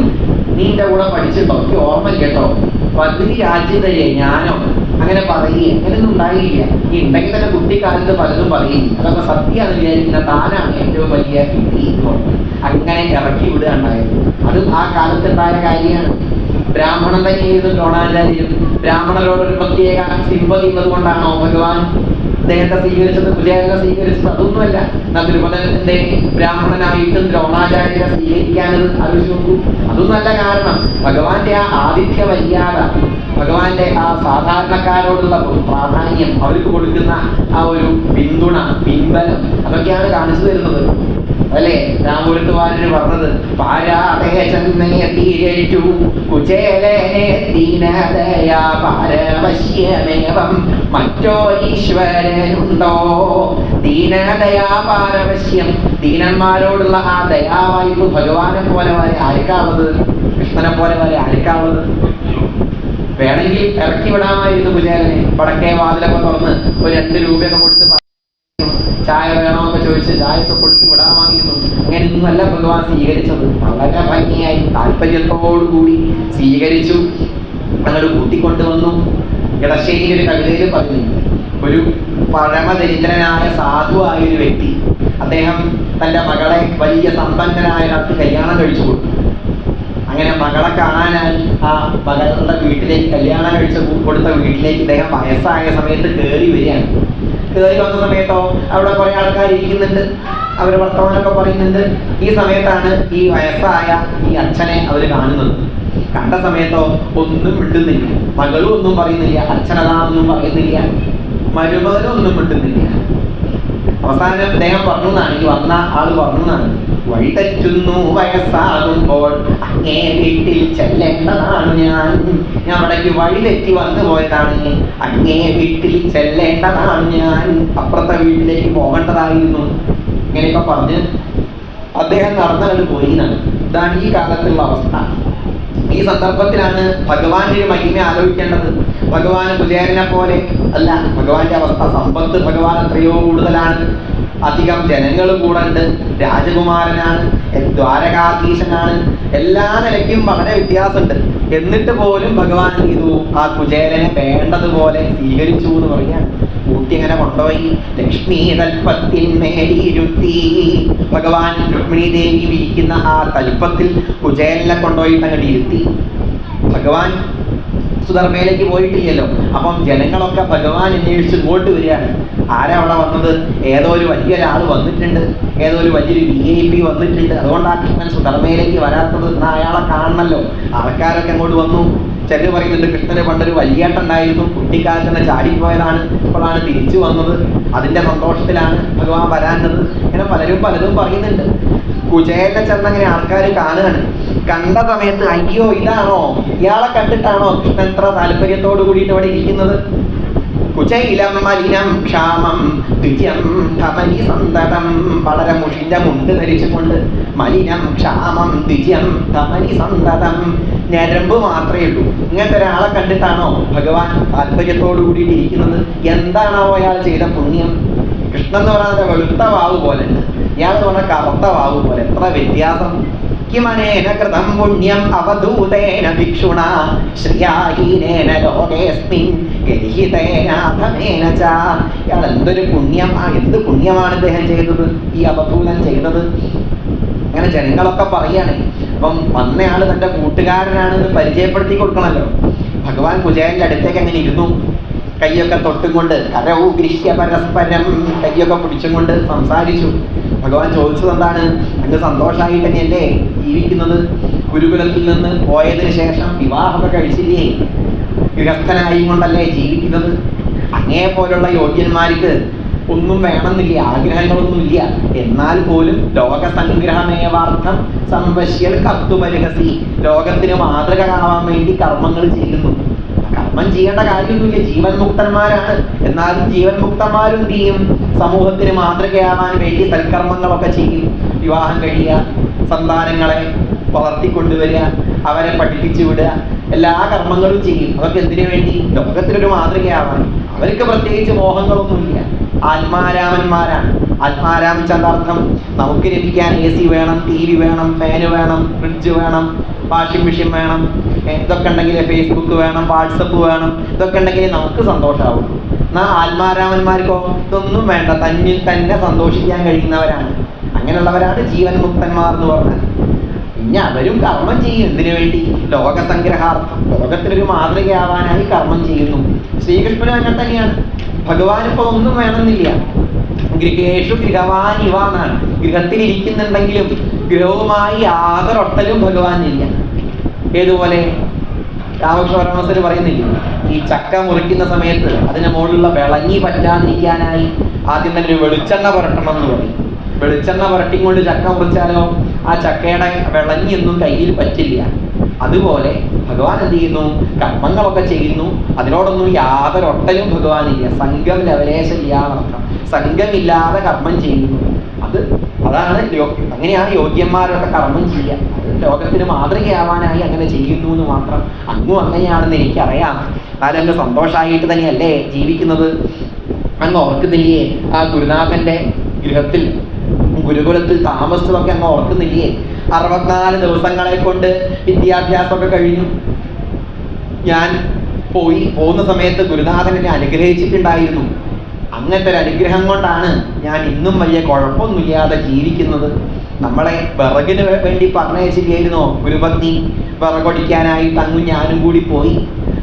നീ എൻ്റെ കൂടെ പഠിച്ചിട്ടോ, എനിക്ക് ഓർമ്മ കേട്ടോ, പകുതി രാജ്യം തരേ ഞാനോ? അങ്ങനെ പറയേ, അങ്ങനെയൊന്നും ഉണ്ടായില്ല. ഈ ഉണ്ടെങ്കിൽ തന്നെ കുട്ടിക്കാലത്ത് പലതും പറയും, അതൊക്കെ സത്യമാണ് വിചാരിക്കുന്ന താനാണ് ഏറ്റവും വലിയ കിട്ടി. അങ്ങനെ ഇറക്കി വിടുകയുണ്ടായത്. അതും ആ കാലത്തുണ്ടായ കാര്യമാണ്. ബ്രാഹ്മണൻ തന്നെയായിരുന്നു ദ്രോണാചാര്യരും. ബ്രാഹ്മണരോടൊരു പ്രത്യേക സിമ്പതി ഉള്ളത് കൊണ്ടാണോ ഭഗവാൻ അദ്ദേഹത്തെ സ്വീകരിച്ചത്, കുചേലനെ സ്വീകരിച്ചത്? അതൊന്നുമല്ല. ദ്രുപദന്റെ ബ്രാഹ്മണനായിട്ടും ദ്രോണാചാര്യരെ സ്വീകരിക്കാനത് ആലോചിച്ചു നോക്കൂ. അതൊന്നല്ല കാരണം. ഭഗവാന്റെ ആ ആതിഥ്യ മര്യാദ, ഭഗവാന്റെ ആ സാധാരണക്കാരോടുള്ള പ്രാധാന്യം, അവർക്ക് കൊടുക്കുന്ന ആ ഒരു പിന്തുണ, പിൻബലം, അതൊക്കെയാണ് കാണിച്ചു തരുന്നത്. അല്ലേ രാമപുരത്തുവാരന് പറഞ്ഞത്, പാരാതേ ചെന്നേറ്റു കുചേലനെ ദീനദയാ പാരവശ്യമേവം മറ്റോ ഈശ്വരനുണ്ടോ. ദീനദയാ പാരവശ്യം, ദീനന്മാരോടുള്ള ആ ദയാവായ്പ് ഭഗവാനെ പോലെ വരെ ആർക്കാവുന്നത്, കൃഷ്ണനെ പോലെ വരെ ആർക്കാവുന്നത്? വേണമെങ്കിൽ ഇറക്കി വിടാമായിരുന്നു കുചേലനെ. വടക്കേ വാതിലൊക്കെ തുറന്ന് ഒരു 2 രൂപയൊക്കെ കൊടുത്ത് ചായ വേണമെന്നൊക്കെ ചോദിച്ച് ചായയൊക്കെ കൊടുത്ത് വിടാമായിരുന്നു. അങ്ങനെയൊന്നുമല്ല ഭഗവാൻ സ്വീകരിച്ചത്. വളരെ ഭംഗിയായി താല്പര്യത്തോടുകൂടി സ്വീകരിച്ചു, അങ്ങോട്ട് കൂട്ടിക്കൊണ്ടുവന്നു. ഇടശ്ശേരി ഒരു കവിതയിൽ പറഞ്ഞു, ഒരു പരമദരിദ്രനായ സാധുവായൊരു വ്യക്തി, അദ്ദേഹം തൻ്റെ മകളെ വലിയ സമ്പന്നനായ ഒരാൾക്ക് കല്യാണം കഴിച്ചു കൊടുത്തു. അങ്ങനെ മകളെ കാണാനായി ആ മകളുടെ വീട്ടിലേക്ക്, കല്യാണം കഴിച്ച് കൊടുത്ത വീട്ടിലേക്ക് ഇദ്ദേഹം വയസ്സായ സമയത്ത് കയറി വരികയാണ്. കയറി വന്ന സമയത്തോ അവിടെ കുറെ ആൾക്കാർ ഇരിക്കുന്നുണ്ട്, അവർ വർത്തമാനമൊക്കെ പറയുന്നുണ്ട്. ഈ സമയത്താണ് ഈ വയസ്സായ ഈ അച്ഛനെ അവർ കാണുന്നത്. കണ്ട സമയത്തോ ഒന്നും മിണ്ടുന്നില്ല, മകളും ഒന്നും പറയുന്നില്ല, അച്ഛനതാണെന്നും പറയുന്നില്ല, മരുമകനും ഒന്നും മിണ്ടുന്നില്ല. അവസാനം അദ്ദേഹം പറഞ്ഞു എന്നാണ്, ഈ വന്ന ആള് പറഞ്ഞു എന്നാണ്, വഴി തെറ്റുന്നു വയസ്സാകുമ്പോൾ അങ്ങേ വീട്ടിൽ ചെല്ലേണ്ടതാണ് ഞാൻ അവിടേക്ക് വഴി തെറ്റി വന്നു പോയതാണ്, അങ്ങേ വീട്ടിൽ ചെല്ലേണ്ടതാണ് ഞാൻ, അപ്പുറത്തെ വീട്ടിലേക്ക് പോകേണ്ടതായിരുന്നു. ഇങ്ങനെയൊക്കെ പറഞ്ഞ് അദ്ദേഹം നടന്നു പോയി എന്നാണ്. ഇതാണ് ഈ കാലത്തുള്ള അവസ്ഥ. ഈ സന്ദർഭത്തിലാണ് ഭഗവാന്റെ ഒരു മഹിമ ആലോചിക്കേണ്ടത്. ഭഗവാൻ കുചേലനെ പോലെ അല്ല ഭഗവാന്റെ അവസ്ഥ. സമ്പത്ത് ഭഗവാൻ എത്രയോ കൂടുതലാണ്, അധികം ജനങ്ങൾ കൂടെ ഉണ്ട്, രാജകുമാരനാണ്, ദ്വാരകാധീശനാണ്, എല്ലാ നിലയ്ക്കും വളരെ വ്യത്യാസമുണ്ട്. എന്നിട്ട് പോലും ഭഗവാൻ ചെയ്തു ആ കുചേലനെ വേണ്ടതുപോലെ സ്വീകരിച്ചു എന്ന് പറയാൻ. ഊട്ടി അങ്ങനെ കൊണ്ടുപോയി ലക്ഷ്മി തൽപ്പത്തിന്മേലിരുത്തി. ഭഗവാൻ രുക്മിണി ദേവി ഇരിക്കുന്ന ആ തൽപ്പത്തിൽ കുചേലനെ കൊണ്ടുപോയിട്ട് അങ്ങോട്ട് ഇരുത്തി. ഭഗവാൻ സുധർമ്മയിലേക്ക് പോയിട്ടില്ലല്ലോ. അപ്പം ജനങ്ങളൊക്കെ ഭഗവാൻ അന്വേഷിച്ച് ഇങ്ങോട്ട് വരികയാണ്. ആരാ അവിടെ വന്നത്? ഏതോ ഒരു വലിയൊരാൾ വന്നിട്ടുണ്ട്, ഏതോ ഒരു വലിയൊരു VIP വന്നിട്ടുണ്ട്. അതുകൊണ്ടാണ് കൃഷ്ണൻ സുധർമ്മയിലേക്ക് വരാത്തത്. എന്നാൽ അയാളെ കാണണമല്ലോ. ആൾക്കാരൊക്കെ അങ്ങോട്ട് വന്നു. ചിലർ പറയുന്നുണ്ട് കൃഷ്ണന് പണ്ടൊരു വലിയേട്ടുണ്ടായിരുന്നു, കുട്ടിക്കാലത്ത് തന്നെ ചാടിപ്പോയതാണ്, ഇപ്പോഴാണ് തിരിച്ചു വന്നത്, അതിന്റെ സന്തോഷത്തിലാണ് ഭഗവാൻ വരാനത്. ഇങ്ങനെ പലരും പറയുന്നുണ്ട്. കുചേലനെ ചെന്നങ്ങനെ ആൾക്കാർ കാണുകയാണ്. കണ്ട സമയത്ത് അയ്യോ ഇതാണോ, ഇയാളെ കണ്ടിട്ടാണോ കൃഷ്ണൻ ഇത്ര താല്പര്യത്തോടു കൂടിയിട്ട് ഇവിടെ ഇരിക്കുന്നത്? കുചൈലം മലിനം ക്ഷാമം ദ്വിജം ധമനി സന്തതം. വളരെ മുഷിന്റെ മുണ്ട് ധരിച്ചുകൊണ്ട് മലിനം ക്ഷാമം ദ്വിജം ധമനി സന്തതം. ഞരമ്പ് മാത്രമേ ഉള്ളൂ. ഇങ്ങനത്തെ ഒരാളെ കണ്ടിട്ടാണോ ഭഗവാൻ താല്പര്യത്തോടു കൂടിയിട്ട് ഇരിക്കുന്നത്? എന്താണോ അയാൾ ചെയ്ത പുണ്യം? കൃഷ്ണൻ എന്ന് പറയുന്നത് വെളുത്ത വാവ് പോലെ ഉണ്ട്, ഇയാൾ പറഞ്ഞ കറുത്ത വാവ് പോലെ. എത്ര വ്യത്യാസം! കിമനേന കൃതം പുണ്യം അവധൂതേന ഭിക്ഷുണ ശ്രിയാഹീനേന ലോകേസ്മിൻ ഗരിഹിതേനാധമേന ച. ഇയാൾ എന്തൊരു എന്ത് പുണ്യമാണ് ഇദ്ദേഹം ചെയ്തത്, ഈ അവധൂതൻ ചെയ്തത്. അങ്ങനെ ജനങ്ങളൊക്കെ പറയാണ്. അപ്പം വന്നയാള് തന്റെ കൂട്ടുകാരനാണെന്ന് പരിചയപ്പെടുത്തി കൊടുക്കണമല്ലോ. ഭഗവാൻ കുചേലന്റെ അടുത്തേക്ക് അങ്ങനെ ഇരുന്നു, കൈയൊക്കെ തൊട്ടും കൊണ്ട് കരവു ഗൃഹ്യ പരസ്പരം കൈയൊക്കെ പിടിച്ചും കൊണ്ട് സംസാരിച്ചു. ഭഗവാൻ ചോദിച്ചത് എന്താണ്? അങ്ങ് സന്തോഷമായിട്ട് തന്നെയല്ലേ ജീവിക്കുന്നത്? ഗുരുകുലത്തിൽ നിന്ന് പോയതിനു ശേഷം വിവാഹമൊക്കെ കഴിച്ചില്ലേ? ഗൃഹസ്ഥനായും കൊണ്ടല്ലേ ജീവിക്കുന്നത്? അങ്ങേ പോലുള്ള യോഗ്യന്മാർക്ക് ഒന്നും വേണമെന്നില്ല, ആഗ്രഹങ്ങളൊന്നുമില്ല. എന്നാൽ പോലും ലോകസംഗ്രഹമേവാർത്ഥം സംവശ്യൽ കർത്തുപരിഹസി. ലോകത്തിന് മാതൃകയാവാൻ വേണ്ടി കർമ്മങ്ങൾ ചെയ്യുന്നു. കർമ്മം ചെയ്യേണ്ട കാര്യമൊന്നുമില്ല, ജീവൻ മുക്തന്മാരാണ്. എന്നാലും ജീവൻ മുക്തന്മാരും എന്ത് ചെയ്യും? സമൂഹത്തിന് മാതൃകയാവാൻ വേണ്ടി സൽക്കർമ്മങ്ങളൊക്കെ ചെയ്യും. വിവാഹം കഴിയുക, സന്താനങ്ങളെ വളർത്തിക്കൊണ്ടുവരിക, അവരെ പഠിപ്പിച്ചു വിടുക, എല്ലാ കർമ്മങ്ങളും ചെയ്യും. അതൊക്കെ എന്തിനു വേണ്ടി? ലോകത്തിനൊരു മാതൃകയാവാൻ. അവർക്ക് പ്രത്യേകിച്ച് മോഹങ്ങളൊന്നുമില്ല. ആത്മാരാമന്മാരാണ്. ആത്മാരാമൻ ചെന്നർത്ഥം നമുക്ക് ലഭിക്കാൻ AC വേണം, TV വേണം, ഫാന് വേണം, ഫ്രിഡ്ജ് വേണം, വാഷിംഗ് മെഷീൻ വേണം, ഇതൊക്കെ ഉണ്ടെങ്കിൽ ഫേസ്ബുക്ക് വേണം, വാട്സപ്പ് വേണം. ഇതൊക്കെ ഉണ്ടെങ്കിൽ നമുക്ക് സന്തോഷമാവുള്ളൂ. എന്നാൽ ആത്മാരാമന്മാർക്കോ ഇതൊന്നും വേണ്ട, തന്നിൽ തന്നെ സന്തോഷിക്കാൻ കഴിയുന്നവരാണ്. അങ്ങനെയുള്ളവരാണ് ജീവൻ മുക്തന്മാർ എന്ന് പറഞ്ഞാൽ. പിന്നെ അവരും കർമ്മം ചെയ്യും. എന്തിനു വേണ്ടി? ലോകസംഗ്രഹാർത്ഥം, ലോകത്തിനൊരു മാതൃകയാവാനായി കർമ്മം ചെയ്യുന്നു. ശ്രീകൃഷ്ണനും അങ്ങനെ തന്നെയാണ്. ഭഗവാൻ ഇപ്പോൾ ഒന്നും വേണമെന്നില്ല. ഗൃഹേഷു ഗൃഹവാനിവ എന്നാണ്. ഗൃഹത്തിലിരിക്കുന്നുണ്ടെങ്കിലും ഗൃഹവുമായി യാതൊരൊട്ടലും ഭഗവാനില്ല. ഏതുപോലെ രാമകൃഷ്ണ പരമഹംസർ പറയുന്നില്ല, ഈ ചക്ക മുറിക്കുന്ന സമയത്ത് അതിന് മുകളിലുള്ള വിളങ്ങി പറ്റാതിരിക്കാനായി ആദ്യം തന്നെ ഒരു വെളിച്ചെണ്ണ പുരട്ടണം എന്ന് പറയും. വെളിച്ചെണ്ണ പുരട്ടിയും കൊണ്ട് ചക്ക മുറിച്ചാലോ ആ ചക്കയുടെ വിളങ്ങിയൊന്നും കയ്യിൽ പറ്റില്ല. അതുപോലെ ഭഗവാൻ എന്ത് ചെയ്യുന്നു? കർമ്മങ്ങളൊക്കെ ചെയ്യുന്നു. അതിനോടൊന്നും യാതൊരൊട്ടലും ഭഗവാനില്ല. സംഘം ലവലേശമില്ലാന്നർത്ഥം. സംഘമില്ലാതെ കർമ്മം ചെയ്യുന്നു. അതാണ് അങ്ങനെയാണ് യോഗ്യന്മാരൊക്കെ കർമ്മം ചെയ്യുക. ലോകത്തിന് മാതൃകയാവാനായി അങ്ങനെ ചെയ്യുന്നു എന്ന് മാത്രം. അങ്ങും അങ്ങനെയാണെന്ന് എനിക്കറിയാം. എന്നാലും അങ്ങ് സന്തോഷമായിട്ട് തന്നെയല്ലേ ജീവിക്കുന്നത്? അങ്ങ് ഓർക്കുന്നില്ലേ ആ ഗുരുനാഥന്റെ ഗൃഹത്തിൽ, ഗുരുകുലത്തിൽ താമസിച്ചതൊക്കെ അങ്ങ് ഓർക്കുന്നില്ലേ? 64 ദിവസങ്ങളെ കൊണ്ട് വിദ്യാഭ്യാസമൊക്കെ കഴിഞ്ഞു. ഞാൻ പോകുന്ന സമയത്ത് ഗുരുനാഥൻ എന്നെ അനുഗ്രഹിച്ചിട്ടുണ്ടായിരുന്നു. അങ്ങനത്തെ ഒരു അനുഗ്രഹം കൊണ്ടാണ് ഞാൻ ഇന്നും വലിയ കുഴപ്പമൊന്നുമില്ലാതെ ജീവിക്കുന്നത്. നമ്മളെ വിറകിന് വേണ്ടി പറഞ്ഞയച്ചില്ലായിരുന്നോ ഗുരുപത്നി? വിറകൊടിക്കാനായി തങ്ങും ഞാനും കൂടി പോയി.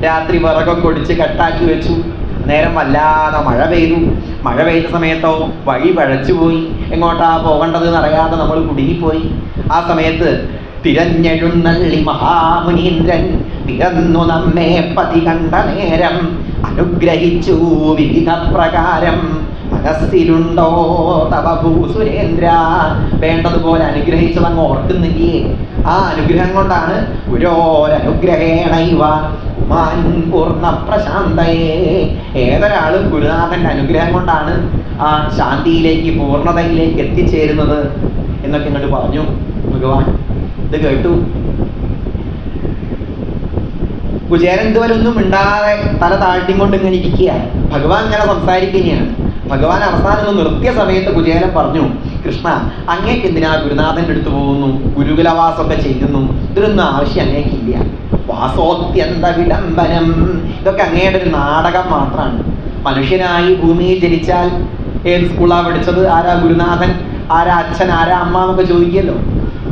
രാത്രി വിറകൊക്കെ ഒടിച്ച് കെട്ടാക്കി വെച്ചു. നേരം വല്ലാതെ മഴ പെയ്തു. മഴ പെയ്ത സമയത്തോ വഴി പഴച്ചുപോയി. എങ്ങോട്ടാ പോകേണ്ടത് എന്നറിയാതെ നമ്മൾ കുടുങ്ങിപ്പോയി. ആ സമയത്ത് തിരഞ്ഞെഴുന്നള്ളി മഹാമുനീന്ദ്രൻ പിറന്നു നമ്മെ പതി കണ്ട നേരം അനുഗ്രഹിച്ചു വിവിധ പ്രകാരം. മനസ്സിലുണ്ടോ തവ ഭൂസുരേന്ദ്ര? വേണ്ടതുപോലെ അനുഗ്രഹിച്ചത് അങ്ങ് ഓർക്കുന്നില്ലേ? ആ അനുഗ്രഹം കൊണ്ടാണ് ഗുരോരനുഗ്രഹേണൈവ മാൻ പൂർണ്ണ പ്രശാന്തയേ. ഏതൊരാളും ഗുരുനാഥന്റെ അനുഗ്രഹം കൊണ്ടാണ് ആ ശാന്തിയിലേക്ക്, പൂർണ്ണതയിലേക്ക് എത്തിച്ചേരുന്നത് എന്നൊക്കെ ഇങ്ങോട്ട് പറഞ്ഞു ഭഗവാൻ. ഇത് കേട്ടു കുചേരൻ ഇതുവരെ ഒന്നും മിണ്ടാതെ തല താഴ്ത്തിക്കൊണ്ട് ഇങ്ങനെ ഇരിക്കുക. ഭഗവാൻ ഇങ്ങനെ സംസാരിക്കുകയാണ്. ഭഗവാൻ അവസാനം ഒന്ന് നിർത്തിയ സമയത്ത് കുചേലൻ പറഞ്ഞു, കൃഷ്ണ അങ്ങേക്ക് എന്തിനാ ഗുരുനാഥൻ്റെ അടുത്ത് പോകുന്നു? ഗുരുകുലവാസമൊക്കെ ചെയ്യുന്നു. ഇതിനൊന്നും ആവശ്യം അങ്ങേക്കില്ല. വാസോത്യന്ത വിടംബനം, ഇതൊക്കെ അങ്ങയുടെ ഒരു നാടകം മാത്രമാണ്. മനുഷ്യനായി ഭൂമിയിൽ ജനിച്ചാൽ ഏത് സ്കൂളാണ് പഠിച്ചത്, ആരാ ഗുരുനാഥൻ, ആരാ അച്ഛൻ, ആരാ അമ്മ എന്നൊക്കെ ചോദിക്കുമല്ലോ.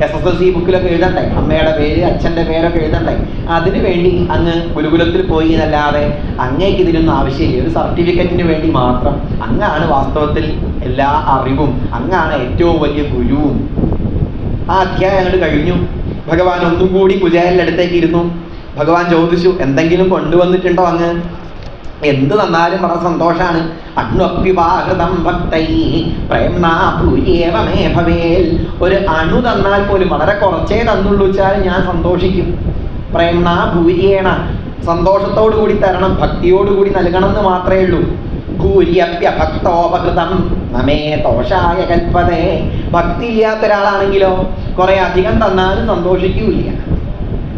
SSLC ബുക്കിലൊക്കെ എഴുതണ്ടേ, അമ്മയുടെ പേര് അച്ഛൻ്റെ പേരൊക്കെ എഴുതണ്ടേ? അതിന് വേണ്ടി അങ്ങ് ഗുരുകുലത്തിൽ പോയി എന്നല്ലാതെ അങ്ങേക്ക് ഇതിനൊന്നും ആവശ്യമില്ല. ഒരു സർട്ടിഫിക്കറ്റിന് വേണ്ടി മാത്രം. അങ്ങാണ് വാസ്തവത്തിൽ എല്ലാ അറിവും, അങ്ങാണ് ഏറ്റവും വലിയ ഗുരുവും. ആ അധ്യായം അങ്ങോട്ട് കഴിഞ്ഞു. ഭഗവാൻ ഒന്നും കൂടി കുചേലൻ്റെ അടുത്തേക്ക് ഇരുന്നു. ഭഗവാൻ ചോദിച്ചു, എന്തെങ്കിലും കൊണ്ടുവന്നിട്ടുണ്ടോ അങ്ങ്? എന്ത് തന്നാലും വളരെ സന്തോഷാണ്. അണ്വപ്യുപാകൃതം ഭക്തൈ പ്രേംണാ ഭൂരിയേവമേ ഭവേൽ. ഒരു അണു തന്നാൽ പോലും, വളരെ കുറച്ചേ തന്നുള്ളൂ വെച്ചാൽ ഞാൻ സന്തോഷിക്കും. പ്രേംണാ ഭൂരിയേണ, സന്തോഷത്തോടു കൂടി തരണം, ഭക്തിയോടുകൂടി നൽകണം എന്ന് മാത്രമേ ഉള്ളൂ. ഭൂര്യപ്യഭക്തോപകൃതം നമേ ദോഷായ കൽപ്പതേ. ഭക്തി ഇല്ലാത്ത ഒരാളാണെങ്കിലോ കുറെ അധികം തന്നാലും സന്തോഷിക്കൂല.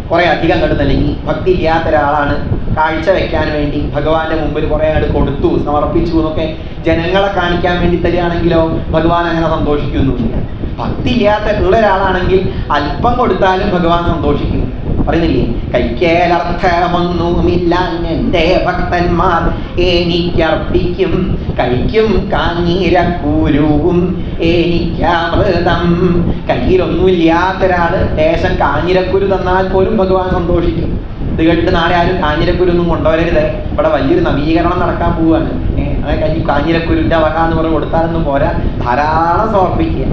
കുറെ അധികം കണ്ടു നൽകി. ഭക്തി ഇല്ലാത്ത ഒരാളാണ്, കാഴ്ച വെക്കാൻ വേണ്ടി ഭഗവാന്റെ മുമ്പിൽ കുറെ അങ്ങോട്ട് കൊടുത്തു സമർപ്പിച്ചു എന്നൊക്കെ ജനങ്ങളെ കാണിക്കാൻ വേണ്ടി തരികയാണെങ്കിലോ ഭഗവാൻ അങ്ങനെ സന്തോഷിക്കുന്നില്ല. ഭക്തി ഇല്ലാത്ത ഉള്ള ഒരാളാണെങ്കിൽ അല്പം കൊടുത്താലും ഭഗവാൻ സന്തോഷിക്കും. പറയുന്നില്ലേ, കൈക്കേലർത്ഥമൊന്നുമില്ല എൻ്റെ ഭക്തന്മാർ എനിക്കർപ്പിക്കും, കഴിക്കും കാഞ്ഞിരക്കൂരുവും എനിക്കമൃതം. കയ്യിലൊന്നുമില്ലാത്ത ഒരാള് ലേശം കാഞ്ഞിരക്കുരു തന്നാൽ പോലും ഭഗവാൻ സന്തോഷിക്കും. ഇത് കേട്ടിട്ട് നാളെ ആരും കാഞ്ഞിരക്കുരൊന്നും കൊണ്ടുവരരുത്, ഇവിടെ വലിയൊരു നവീകരണം നടക്കാൻ പോവുകയാണ്. കാഞ്ഞിരക്കുരുൻ്റെ വക എന്ന് പറഞ്ഞ് കൊടുത്താലൊന്നും പോരാ, ധാരാളം സമർപ്പിക്കുക.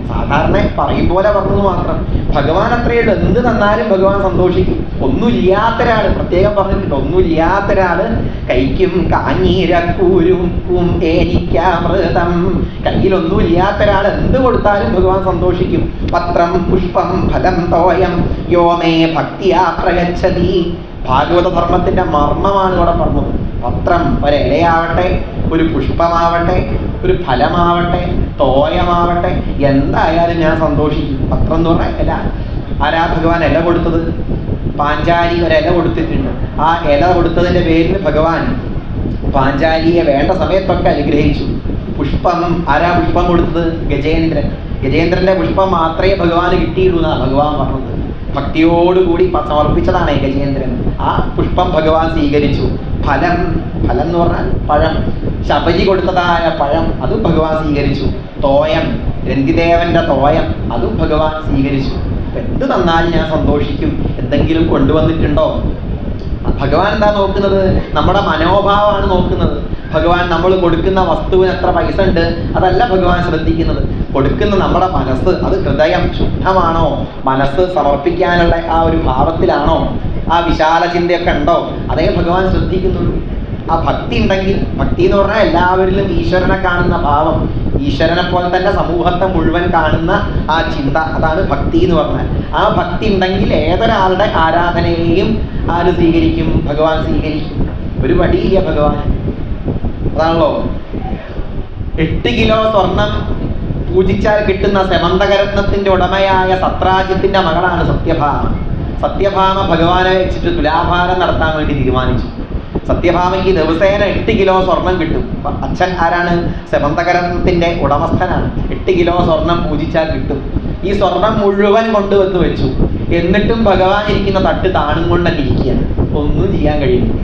സാധാരണ പറയും പോലെ പറഞ്ഞത് മാത്രം. ഭഗവാൻ അത്രയുള്ളൂ, എന്ത് തന്നാലും ഭഗവാൻ സന്തോഷിക്കും. ഒന്നുമില്ലാത്ത ഒരാള് പ്രത്യേകം പറഞ്ഞിട്ടുണ്ട്, ഒന്നുമില്ലാത്ത ഒരാള് കഴിക്കും കാഞ്ഞിരക്കൂരും എനിക്കമൃതം. കയ്യിലൊന്നുമില്ലാത്ത ഒരാൾ എന്ത് കൊടുത്താലും ഭഗവാൻ സന്തോഷിക്കും. പത്രം പുഷ്പം ഫലം തോയം യോമേ ഭക്തിയാ പ്രയച്ഛതി. ഭാഗവത ധർമ്മത്തിന്റെ മർമ്മമാണ് ഇവിടെ പറഞ്ഞത്. പത്രം ഒരു ഇലയാവട്ടെ, ഒരു പുഷ്പമാവട്ടെ, ഒരു ഫലമാവട്ടെ, തോയമാവട്ടെ, എന്തായാലും ഞാൻ സന്തോഷിക്കും. പത്രം എന്ന് പറഞ്ഞാൽ ഇല. ആരാ ഭഗവാൻ ഇല കൊടുത്തത്? പാഞ്ചാലി ഒരു ഇല കൊടുത്തിട്ടുണ്ട്. ആ ഇല കൊടുത്തതിന്റെ പേരിൽ ഭഗവാൻ പാഞ്ചാലിയെ വേണ്ട സമയത്തൊക്കെ അനുഗ്രഹിച്ചു. പുഷ്പം, ആരാ പുഷ്പം കൊടുത്തത്? ഗജേന്ദ്രൻ. ഗജേന്ദ്രന്റെ പുഷ്പം മാത്രമേ ഭഗവാന് കിട്ടിയുള്ളൂ എന്നാണ് ഭഗവാൻ പറഞ്ഞത്. ഭക്തിയോടുകൂടി സമർപ്പിച്ചതാണ് ഗജേന്ദ്രൻ. ആ പുഷ്പം ഭഗവാൻ സ്വീകരിച്ചു. ഫലം, ഫലം എന്ന് പറഞ്ഞാൽ പഴം, ശബരി കൊടുത്തതായ പഴം, അതും ഭഗവാൻ സ്വീകരിച്ചു. തോയം, രന്തിദേവന്റെ തോയം, അതും ഭഗവാൻ സ്വീകരിച്ചു. എന്ത് തന്നാലും ഞാൻ സന്തോഷിക്കും. എന്തെങ്കിലും കൊണ്ടുവന്നിട്ടുണ്ടോ? ഭഗവാൻ എന്താ നോക്കുന്നത്? നമ്മുടെ മനോഭാവമാണ് നോക്കുന്നത്. ഭഗവാൻ നമ്മൾ കൊടുക്കുന്ന വസ്തുവിന് എത്ര പൈസ ഉണ്ട് അതല്ല ഭഗവാൻ ശ്രദ്ധിക്കുന്നത്. കൊടുക്കുന്ന നമ്മുടെ മനസ്സ്, അത് ഹൃദയം ശുദ്ധമാണോ, മനസ്സ് സമർപ്പിക്കാനുള്ള ആ ഒരു ഭാവത്തിലാണോ, ആ വിശാല ചിന്തയൊക്കെ ഉണ്ടോ, അതേ ഭഗവാൻ ശ്രദ്ധിക്കുന്നുള്ളൂ. ആ ഭക്തി ഉണ്ടെങ്കിൽ, ഭക്തി എന്ന് പറഞ്ഞാൽ എല്ലാവരിലും ഈശ്വരനെ കാണുന്ന ഭാവം, ഈശ്വരനെ പോലെ തന്നെ സമൂഹത്തെ മുഴുവൻ കാണുന്ന ആ ചിന്ത, അതാണ് ഭക്തി എന്ന് പറഞ്ഞാൽ. ആ ഭക്തി ഉണ്ടെങ്കിൽ ഏതൊരാളുടെ ആരാധനയെയും ആര് സ്വീകരിക്കും? ഭഗവാൻ സ്വീകരിക്കും. ഒരു വടിയില്ല ഭഗവാൻ. അതാണല്ലോ 8 കിലോ സ്വർണം പൂജിച്ചാൽ കിട്ടുന്ന സെമന്തകരത്നത്തിന്റെ ഉടമയായ സത്രാജിത്തിന്റെ മകളാണ് സത്യഭാമ. സത്യഭാമ ഭഗവാനെ വെച്ചിട്ട് തുലാഭാരം നടത്താൻ വേണ്ടി തീരുമാനിച്ചു. സത്യഭാമയ്ക്ക് ദിവസേന 8 കിലോ സ്വർണം കിട്ടും. അച്ഛൻ ആരാണ്? സെമന്തകരത്നത്തിന്റെ ഉടമസ്ഥനാണ്. 8 കിലോ സ്വർണം പൂജിച്ചാൽ കിട്ടും. ഈ സ്വർണം മുഴുവൻ കൊണ്ടുവന്ന് വെച്ചു. എന്നിട്ടും ഭഗവാൻ ഇരിക്കുന്ന തട്ട് താണും കൊണ്ട് തന്നെ ഇരിക്കുകയാണ്. ഒന്നും ചെയ്യാൻ കഴിയുന്നില്ല.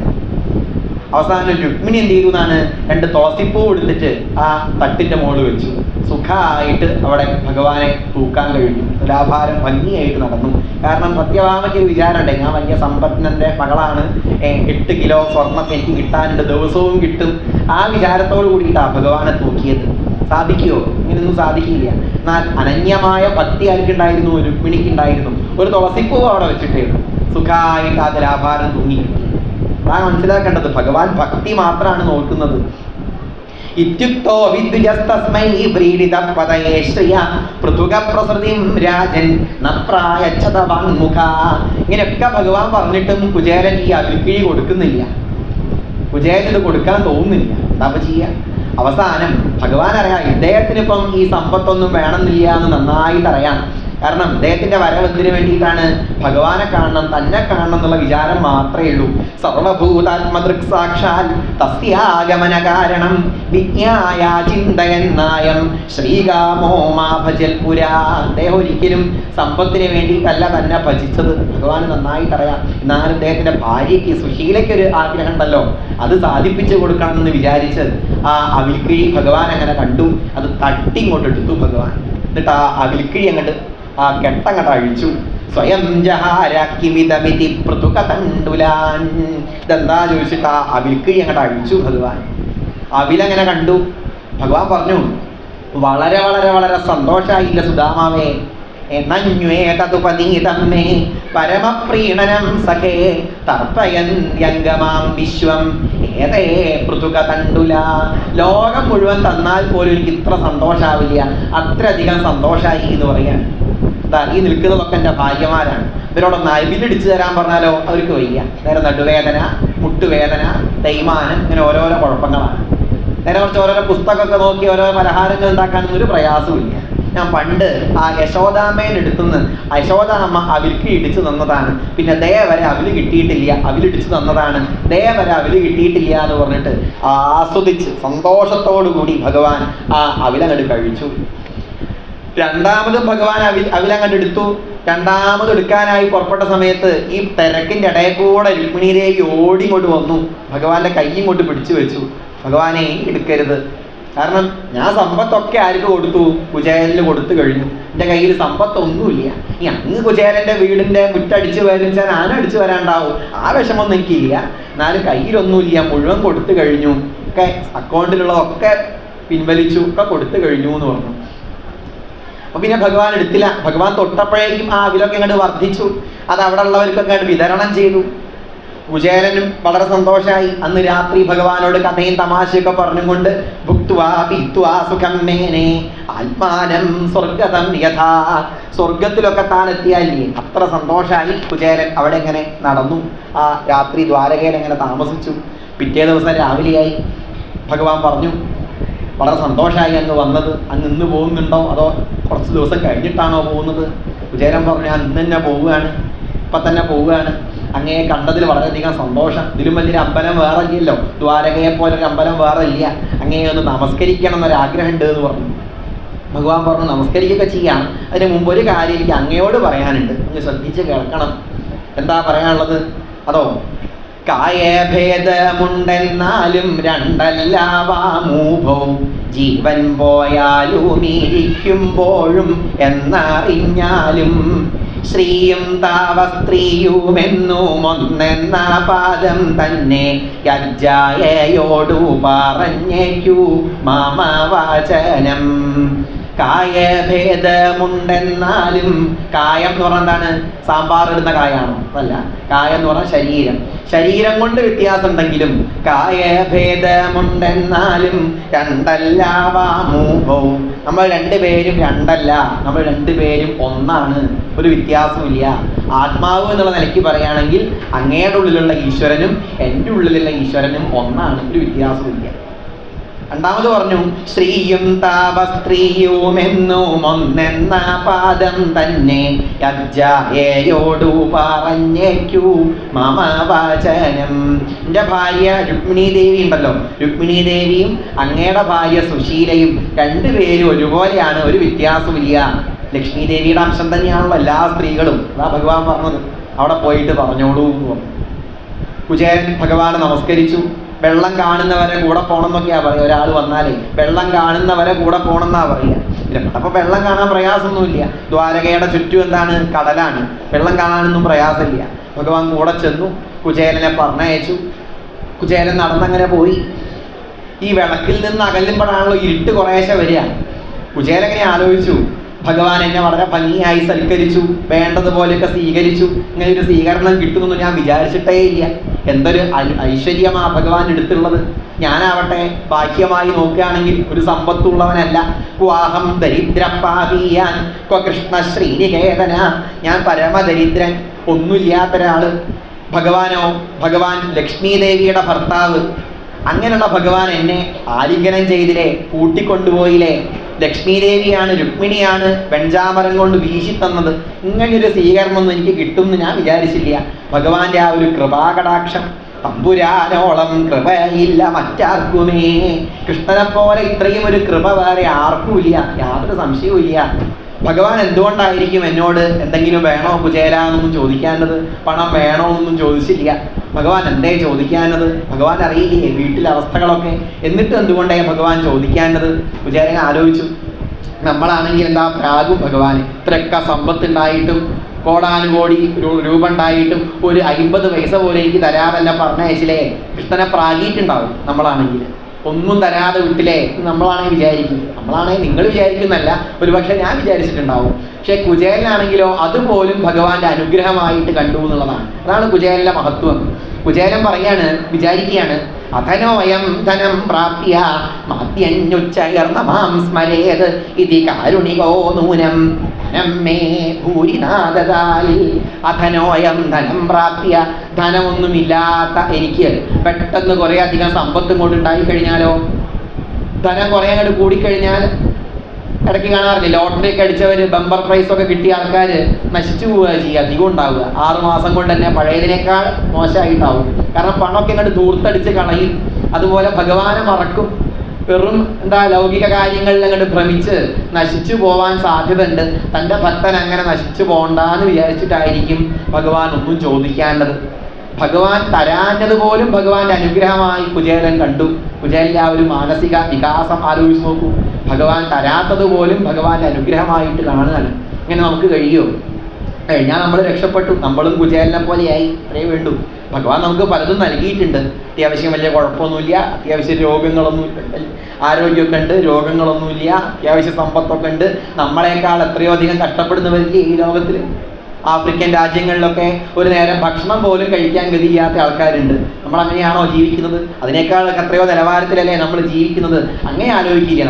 അവസാനം രുക്മിണി എന്ത് ചെയ്തു എന്നാണ്? 2 തുളസിപ്പൂ എടുത്തിട്ട് ആ തട്ടിന്റെ മുകളിൽ വെച്ചു. സുഖമായിട്ട് അവിടെ ഭഗവാനെ തൂക്കാൻ കഴിഞ്ഞു. തുലാഭാരം ഭംഗിയായിട്ട് നടന്നു. കാരണം സത്യഭാമയ്ക്ക് ഒരു വിചാരമുണ്ട്, ഞാൻ വലിയ സമ്പന്നന്റെ മകളാണ്, 8 കിലോ സ്വർണം എനിക്ക് കിട്ടാനുണ്ട്, ദിവസവും കിട്ടും. ആ വിചാരത്തോട് കൂടിയിട്ടാണ് ഭഗവാനെ തൂക്കിയത്. സാധിക്കുമോ? ഇങ്ങനൊന്നും സാധിക്കില്ല. എന്നാൽ അനന്യമായ ഭക്തി ആർക്കുണ്ടായിരുന്നു? രുക്മിണിക്കുണ്ടായിരുന്നു. ഒരു തുളസിപ്പൂ അവിടെ വെച്ചിട്ടേ സുഖമായിട്ട് ആ തുലാഭാരം തൂങ്ങി കിട്ടി. അതാണ് മനസ്സിലാക്കേണ്ടത്. ഭഗവാൻ ഭക്തി മാത്രമാണ് നോക്കുന്നത്. ഇത്യുക്തോ വിദ്വിജസ്തസ്മൈ വ്രീഡിത പദയേ ശ്രിയ പൃഥുക പ്രസൃതിം രാജൻ നപ്രായച്ഛത വാങ്മുഖ. ഇങ്ങനെയൊക്കെ ഭഗവാൻ പറഞ്ഞിട്ടും കുചേലൻ ഈ അഗ്രിക്കിഴി കൊടുക്കുന്നില്ല. കുചേലൻ ഇത് കൊടുക്കാൻ തോന്നുന്നില്ല. എന്താ ചെയ്യാ? അവസാനം ഭഗവാൻ അറിയാം ഇദ്ദേഹത്തിനിപ്പം ഈ സമ്പത്തൊന്നും വേണമെന്നില്ല എന്ന് നന്നായിട്ട് അറിയാം. കാരണം അദ്ദേഹത്തിന്റെ വരവെന്തിനു വേണ്ടിയിട്ടാണ്? ഭഗവാനെ കാണണം, തന്നെ കാണണം എന്നുള്ള വിചാരം മാത്രമേ ഉള്ളൂ. സർവഭൂതാത്മദൃക് സാക്ഷാൽ തസ്യാഗമന കാരണം വിജ്ഞായ ചിന്തയന്നായം ശ്രീകാമോ മാ ഭജൽ പുരാ. അദ്ദേഹം ഒരിക്കലും സമ്പത്തിന് വേണ്ടിയിട്ടല്ല തന്നെ ഭജിച്ചത്. ഭഗവാന് നന്നായിട്ടറിയാം. എന്നാലും അദ്ദേഹത്തിന്റെ ഭാര്യയ്ക്ക് സുശീലയ്ക്ക് ഒരു ആഗ്രഹം ഉണ്ടല്ലോ, അത് സാധിപ്പിച്ചു കൊടുക്കണം എന്ന് വിചാരിച്ച് ആ അവിൽക്കിഴി ഭഗവാൻ അങ്ങനെ കണ്ടു. അത് തട്ടിങ്ങോട്ട് എടുത്തു ഭഗവാൻ. എന്നിട്ട് ആ അവിൽക്കിഴി അങ്ങോട്ട് ആ കെട്ടങ്ങട്ട് അഴിച്ചു. സ്വയം ജഹാരാക്കിമിതമിതി പൃഥുക തണ്ടുലാൻ. ഇതെന്താ ചോദിച്ചിട്ട് ആ അവിൽക്കിഴി അങ്ങോട്ട് അഴിച്ചു ഭഗവാൻ. അവിലങ്ങനെ കണ്ടു. ഭഗവാൻ പറഞ്ഞു, വളരെ വളരെ വളരെ സന്തോഷായില്ല സുധാമാവേ. എന്നന്വേതതുപനീതമ്മേ പരമപ്രീണനം സഖേ തർപ്പയൻ യംഗമാം വിശ്വം ഏതേ പൃഥുക തണ്ടുല. ലോകം മുഴുവൻ തന്നാൽ പോലും എനിക്ക് ഇത്ര സന്തോഷാവില്ല, അത്രയധികം സന്തോഷായി എന്ന് പറയാൻ. ഈ നിൽക്കുന്നതൊക്കെ എൻ്റെ ഭാര്യമാരാണ്. ഇവരോടൊന്ന് അവിലിടിച്ചു തരാൻ പറഞ്ഞാലോ അവർക്ക് വയ്യ. നേരെ നടുവേദന, മുട്ടുവേദന, തേയ്മാനം, ഇങ്ങനെ ഓരോരോ കുഴപ്പങ്ങളാണ്. നേരെ കുറച്ച് ഓരോരോ പുസ്തകമൊക്കെ നോക്കി ഓരോ പലഹാരങ്ങൾ ഉണ്ടാക്കാനൊന്നും ഒരു പ്രയാസമില്ല. ഞാൻ പണ്ട് ആ യശോദാമ്മേനെടുത്തുനിന്ന് യശോദാമ്മ അവിൽക്ക് ഇടിച്ചു തന്നതാണ്. പിന്നെ ദേ വരെ അവില് കിട്ടിയിട്ടില്ല, അവിലിടിച്ചു തന്നതാണ്, ദേ വരെ അവില് കിട്ടിയിട്ടില്ല എന്ന് പറഞ്ഞിട്ട് ആസ്വദിച്ച് സന്തോഷത്തോടുകൂടി ഭഗവാൻ ആ അവിലങ്ങട് കഴിച്ചു. രണ്ടാമതും ഭഗവാൻ അവിലങ്ങട് എടുത്തു. രണ്ടാമത് എടുക്കാനായി പുറപ്പെട്ട സമയത്ത് ഈ തിരക്കിൻ്റെ ഇടയിൽ കൂടെ രുക്മിണി ദേവി ഓടിങ്ങോട്ട് വന്നു. ഭഗവാന്റെ കൈ ഇങ്ങോട്ട് പിടിച്ചു വെച്ചു. ഭഗവാനെ എടുക്കരുത്, കാരണം ഞാൻ സമ്പത്തൊക്കെ ആർക്ക് കൊടുത്തു? കുചേലന് കൊടുത്തു കഴിഞ്ഞു. എൻ്റെ കയ്യിൽ സമ്പത്തൊന്നുമില്ല. ഈ അങ്ങ് കുചേലൻ്റെ വീടിൻ്റെ മുറ്റടിച്ച് വരച്ചാൽ ഞാനും അടിച്ചു വരാണ്ടാവും. ആ വിഷമൊന്നും എനിക്കില്ല. എന്നാലും കയ്യിലൊന്നുമില്ല, മുഴുവൻ കൊടുത്തു കഴിഞ്ഞു. ഒക്കെ അക്കൗണ്ടിലുള്ളതൊക്കെ പിൻവലിച്ചു, ഒക്കെ കൊടുത്തു കഴിഞ്ഞു എന്ന് പറഞ്ഞു. അപ്പൊ പിന്നെ ഭഗവാൻ എടുത്തില്ല. ഭഗവാൻ തൊട്ടപ്പോഴേക്കും ആ അവിലൊക്കെ അങ്ങോട്ട് വർദ്ധിച്ചു. അത് അവിടെ ഉള്ളവർക്കൊക്കെ അങ്ങോട്ട് വിതരണം ചെയ്തു. കുചേലനും വളരെ സന്തോഷമായി. അന്ന് രാത്രി ഭഗവാനോട് കഥയും തമാശയൊക്കെ പറഞ്ഞുകൊണ്ട് ഭുക്ത്വാ പീത്വാ സുഖം മേനെ ആത്മാനം സ്വർഗതം യഥാ. സ്വർഗത്തിലൊക്കെ താൻ എത്തിയാലേ അത്ര സന്തോഷമായി കുചേലൻ. അവിടെ എങ്ങനെ നടന്നു. ആ രാത്രി ദ്വാരകയിൽ എങ്ങനെ താമസിച്ചു. പിറ്റേ ദിവസം രാവിലെയായി. ഭഗവാൻ പറഞ്ഞു, വളരെ സന്തോഷമായി അങ്ങ് വന്നത്. അങ്ങ് ഇന്ന് പോകുന്നുണ്ടോ അതോ കുറച്ച് ദിവസം കഴിഞ്ഞിട്ടാണോ പോകുന്നത്? കുചേലൻ പറഞ്ഞു, ഞാൻ ഇന്ന് തന്നെ പോവുകയാണ്, ഇപ്പം തന്നെ പോവുകയാണ്. അങ്ങയെ കണ്ടതിൽ വളരെയധികം സന്തോഷം. ഇതിലും വലിയൊരു അമ്പലം വേറെ ഇല്ലല്ലോ, ദ്വാരകയെ പോലെ ഒരു അമ്പലം വേറെ ഇല്ല. അങ്ങയെ ഒന്ന് നമസ്കരിക്കണം എന്നൊരാഗ്രഹം ഉണ്ട് എന്ന് പറഞ്ഞു. ഭഗവാൻ പറഞ്ഞു, നമസ്കരിക്കുകയൊക്കെ ചെയ്യാം. അതിന് മുമ്പ് ഒരു കാര്യം എനിക്ക് അങ്ങയോട് പറയാനുണ്ട്, അങ്ങ് ശ്രദ്ധിച്ച് കേൾക്കണം. എന്താ പറയാനുള്ളത്? അതോ കായഭേദമുണ്ടെന്നാലും രണ്ടല്ലാവാമൂഭോ ജീവൻ പോയാലും ഇരിക്കുമ്പോഴും എന്നറിഞ്ഞാലും ശ്രീയും താവസ്ത്രീയുമെന്നും ഒന്നെന്ന പാദം തന്നെ യജ്ജായയോടു പറഞ്ഞേക്കൂ മമ വചനം. കായഭേദമുണ്ടെന്നാലും, കായം എന്ന് പറഞ്ഞാൽ എന്താണ്? സാമ്പാർ ഇടുന്ന കായാണോ? അല്ല, കായം എന്ന് പറഞ്ഞാൽ ശരീരം. ശരീരം കൊണ്ട് വ്യത്യാസം ഉണ്ടെങ്കിലും കായഭേദമുണ്ടെന്നാലും രണ്ടല്ലാവാമൂഭവും. നമ്മൾ രണ്ടുപേരും രണ്ടല്ല, നമ്മൾ രണ്ടുപേരും ഒന്നാണ്, ഒരു വ്യത്യാസമില്ല. ആത്മാവ് എന്നുള്ള നിലയ്ക്ക് പറയുകയാണെങ്കിൽ അങ്ങയുടെ ഉള്ളിലുള്ള ഈശ്വരനും എൻ്റെ ഉള്ളിലുള്ള ഈശ്വരനും ഒന്നാണ്, ഒരു വ്യത്യാസമില്ല. രണ്ടാമത് പറഞ്ഞു, സ്ത്രീയും താപസ്ത്രീയുമെന്നും ഒന്നെന്ന പാദം തന്നെ യജ്ജായയോടു പറഞ്ഞേക്കൂ മമ വചനം. എൻ്റെ ഭാര്യ രുക്മിണി ദേവി ഉണ്ടല്ലോ, രുക്മിണി ദേവിയും അങ്ങയുടെ ഭാര്യ സുശീലയും രണ്ടുപേരും ഒരുപോലെയാണ്, ഒരു വ്യത്യാസമില്ല. ലക്ഷ്മി ദേവിയുടെ അംശം തന്നെയാണല്ലോ എല്ലാ സ്ത്രീകളും. അതാ ഭഗവാൻ പറഞ്ഞത്. അവിടെ പോയിട്ട് പറഞ്ഞോളൂ എന്ന് പറഞ്ഞു. കുചേലൻ ഭഗവാനെ നമസ്കരിച്ചു. വെള്ളം കാണുന്നവരെ കൂടെ പോകണം എന്നൊക്കെയാ പറയുക. ഒരാൾ വന്നാലേ വെള്ളം കാണുന്നവരെ കൂടെ പോകണം എന്നാ പറയുക. അപ്പൊ വെള്ളം കാണാൻ പ്രയാസമൊന്നുമില്ല. ദ്വാരകയുടെ ചുറ്റും എന്താണ്? കടലാണ്. വെള്ളം കാണാനൊന്നും പ്രയാസമില്ല. ഭഗവാൻ കൂടെ ചെന്നു. കുചേലനെ പറഞ്ഞയച്ചു. കുചേലൻ നടന്നങ്ങനെ പോയി. ഈ വിളക്കിൽ നിന്ന് അകലുമ്പോഴാണല്ലോ ഇരുട്ട് കുറേശ്ശെ വരിക. കുചേലൻ എങ്ങനെ ആലോചിച്ചു, ഭഗവാൻ എന്നെ വളരെ ഭംഗിയായി സൽക്കരിച്ചു, വേണ്ടതുപോലെയൊക്കെ സ്വീകരിച്ചു. ഇങ്ങനെ ഒരു സ്വീകരണം കിട്ടുമെന്ന് ഞാൻ വിചാരിച്ചിട്ടേ ഇല്ല. എന്തൊരു ഐശ്വര്യമാ ഭഗവാൻ എടുത്തുള്ളത്. ഞാനാവട്ടെ ബാഹ്യമായി നോക്കുകയാണെങ്കിൽ ഒരു സമ്പത്തുള്ളവനല്ല. വാഹം ദരിദ്രപ്പാപിയാൻ കൃഷ്ണ ശ്രീനികേതന. ഞാൻ പരമദരിദ്രൻ, ഒന്നുമില്ലാത്ത ഒരാള്. ഭഗവാനോ, ഭഗവാൻ ലക്ഷ്മി ദേവിയുടെ ഭർത്താവ്. അങ്ങനെയുള്ള ഭഗവാൻ എന്നെ ആലിംഗനം ചെയ്തില്ലേ, കൂട്ടിക്കൊണ്ടുപോയില്ലേ. ലക്ഷ്മി ദേവിയാണ്, രുക്മിണിയാണ് വെഞ്ചാമരം കൊണ്ട് വീശി തന്നത്. ഇങ്ങനെയൊരു സ്വീകരണമൊന്നും എനിക്ക് കിട്ടുമെന്ന് ഞാൻ വിചാരിച്ചില്ല. ഭഗവാന്റെ ആ ഒരു കൃപാകടാക്ഷം, തമ്പുരാനോളം കൃപയില്ല മറ്റാർക്കുമേ. കൃഷ്ണനെ പോലെ ഇത്രയും ഒരു കൃപ വേറെ ആർക്കുമില്ല, യാതൊരു സംശയവും ഇല്ല. ഭഗവാൻ എന്തുകൊണ്ടായിരിക്കും എന്നോട് എന്തെങ്കിലും വേണോ കുചേല എന്നൊന്നും ചോദിക്കാനത്? പണം വേണോ എന്നൊന്നും ചോദിച്ചില്ല. ഭഗവാൻ എന്തേ ചോദിക്കാനത്? ഭഗവാൻ അറിയില്ലേ വീട്ടിലെ അവസ്ഥകളൊക്കെ? എന്നിട്ട് എന്തുകൊണ്ടേ ഭഗവാൻ ചോദിക്കാനത്? കുചേലൻ ആലോചിച്ചു. നമ്മളാണെങ്കിൽ എന്താ പ്രാഗും ഭഗവാൻ. ഇത്രയൊക്കെ സമ്പത്തുണ്ടായിട്ടും കോടാനുകോടി രൂപ ഉണ്ടായിട്ടും ഒരു 50 പൈസ പോലെ എനിക്ക് തരാതല്ല പറഞ്ഞയച്ചില്ലേ. കൃഷ്ണനെ പ്രാഗിയിട്ടുണ്ടാവും. നമ്മളാണെങ്കിൽ ഒന്നും തരാതെ വിട്ടില്ലേ നമ്മളാണെങ്കിൽ വിചാരിക്കും. നമ്മളാണെങ്കിൽ നിങ്ങൾ വിചാരിക്കുന്നല്ല, ഒരുപക്ഷെ ഞാൻ വിചാരിച്ചിട്ടുണ്ടാവും. പക്ഷെ കുചേലനാണെങ്കിലോ അതുപോലും ഭഗവാന്റെ അനുഗ്രഹമായിട്ട് കണ്ടു എന്നുള്ളതാണ്. അതാണ് കുചേലന്റെ മഹത്വം. കുചേലൻ പറയാണ്, വിചാരിക്കുകയാണ്, അധനോയം ധനം പ്രാപ്യ മാത്യഞ്ഞുച്ചയർന്ന മാം സ്മരേത് ഇതി കാരുണികോ നൂനം ധനം മേ ഭൂരിനാദാൽ. അധനോയം ധനം പ്രാപ്യ, ധനമൊന്നുമില്ലാത്ത എനിക്ക് പെട്ടെന്ന് കുറേ അധികം സമ്പത്തും കൊണ്ട് ഉണ്ടായിക്കഴിഞ്ഞാലോ, ധനം കുറേ അങ്ങോട്ട് കൂടിക്കഴിഞ്ഞാൽ, ഇടയ്ക്ക് കാണാറില്ല ലോട്ടറി ഒക്കെ അടിച്ചവർ ബമ്പർ പ്രൈസൊക്കെ കിട്ടിയ ആൾക്കാർ നശിച്ചു പോവുക ചെയ്യുക, അധികം ഉണ്ടാവുക. 6 മാസം കൊണ്ട് തന്നെ പഴയതിനേക്കാൾ മോശമായിട്ടാവും. കാരണം പണമൊക്കെ അങ്ങോട്ട് ദൂർത്തടിച്ച് കളയും. അതുപോലെ ഭഗവാനെ മറക്കും. വെറും ലൗകിക കാര്യങ്ങളിൽ അങ്ങോട്ട് ഭ്രമിച്ച് നശിച്ചു പോവാൻ സാധ്യത ഉണ്ട്. തൻ്റെ ഭക്തൻ അങ്ങനെ നശിച്ചു പോകണ്ടെന്ന് വിചാരിച്ചിട്ടായിരിക്കും ഭഗവാൻ ഒന്നും ചോദിക്കാണ്ടത്. ഭഗവാൻ തരാഞ്ഞത് പോലും ഭഗവാന്റെ അനുഗ്രഹമായി കുചേലൻ കണ്ടു. കുചേലന്റെ ആ ഒരു മാനസിക വികാസം ആലോചിച്ച് നോക്കൂ. ഭഗവാൻ തരാത്തത് പോലും ഭഗവാന്റെ അനുഗ്രഹമായിട്ട് കാണുകയാണ്. ഇങ്ങനെ നമുക്ക് കഴിയുമോ? കഴിഞ്ഞാൽ നമ്മൾ രക്ഷപ്പെട്ടു, നമ്മളും കുചേലനെ പോലെയായി. അത്രേ വേണ്ടു. ഭഗവാൻ നമുക്ക് പലതും നൽകിയിട്ടുണ്ട്. അത്യാവശ്യം വലിയ കുഴപ്പമൊന്നുമില്ല, അത്യാവശ്യം രോഗങ്ങളൊന്നും, ആരോഗ്യമൊക്കെ ഉണ്ട്, രോഗങ്ങളൊന്നുമില്ല, അത്യാവശ്യം സമ്പത്തൊക്കെ ഉണ്ട്. നമ്മളെക്കാൾ എത്രയോ അധികം കഷ്ടപ്പെടുന്നവരില്ലേ ഈ ലോകത്തിൽ. ആഫ്രിക്കൻ രാജ്യങ്ങളിലൊക്കെ ഒരു നേരം ഭക്ഷണം പോലും കഴിക്കാൻ ഗതിയില്ലാത്ത ആൾക്കാരുണ്ട്. നമ്മൾ അങ്ങനെയാണോ ജീവിക്കുന്നത്? അതിനേക്കാളൊക്കെ എത്രയോ നിലവാരത്തിലല്ലേ നമ്മൾ ജീവിക്കുന്നത്. അങ്ങനെ ആലോചിക്കില്ല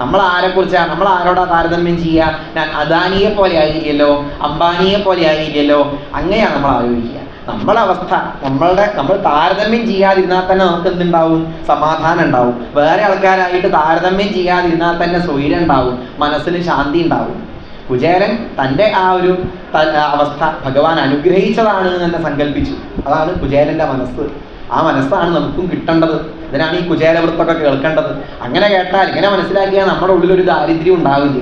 നമ്മൾ ആരെക്കുറിച്ചാണ്, നമ്മൾ ആരോടാ താരതമ്യം ചെയ്യുക? ഞാൻ അദാനിയെ പോലെ ആയിരിക്കല്ലോ, അംബാനിയെ പോലെ ആയിരിക്കല്ലോ. അങ്ങനെയാണ് നമ്മൾ ആലോചിക്കുക. നമ്മളെ അവസ്ഥ നമ്മൾ താരതമ്യം ചെയ്യാതിരുന്നാൽ തന്നെ നമുക്ക് എന്തുണ്ടാവും? സമാധാനം ഉണ്ടാവും. വേറെ ആൾക്കാരായിട്ട് താരതമ്യം ചെയ്യാതിരുന്നാൽ തന്നെ സ്വൈരം ഉണ്ടാവും, മനസ്സിന് ശാന്തി ഉണ്ടാവും. കുചേലൻ തൻ്റെ ആ ഒരു അവസ്ഥ ഭഗവാൻ അനുഗ്രഹിച്ചതാണ് എന്ന് തന്നെ സങ്കല്പിച്ചു. അതാണ് കുചേലന്റെ മനസ്സ്. ആ മനസ്സാണ് നമുക്കും കിട്ടേണ്ടത്. ഇതിനാണ് ഈ കുചേലവൃത്തൊക്കെ കേൾക്കേണ്ടത്. അങ്ങനെ കേട്ടാൽ, ഇങ്ങനെ മനസ്സിലാക്കിയാൽ നമ്മുടെ ഉള്ളിലൊരു ദാരിദ്ര്യം ഉണ്ടാവില്ല.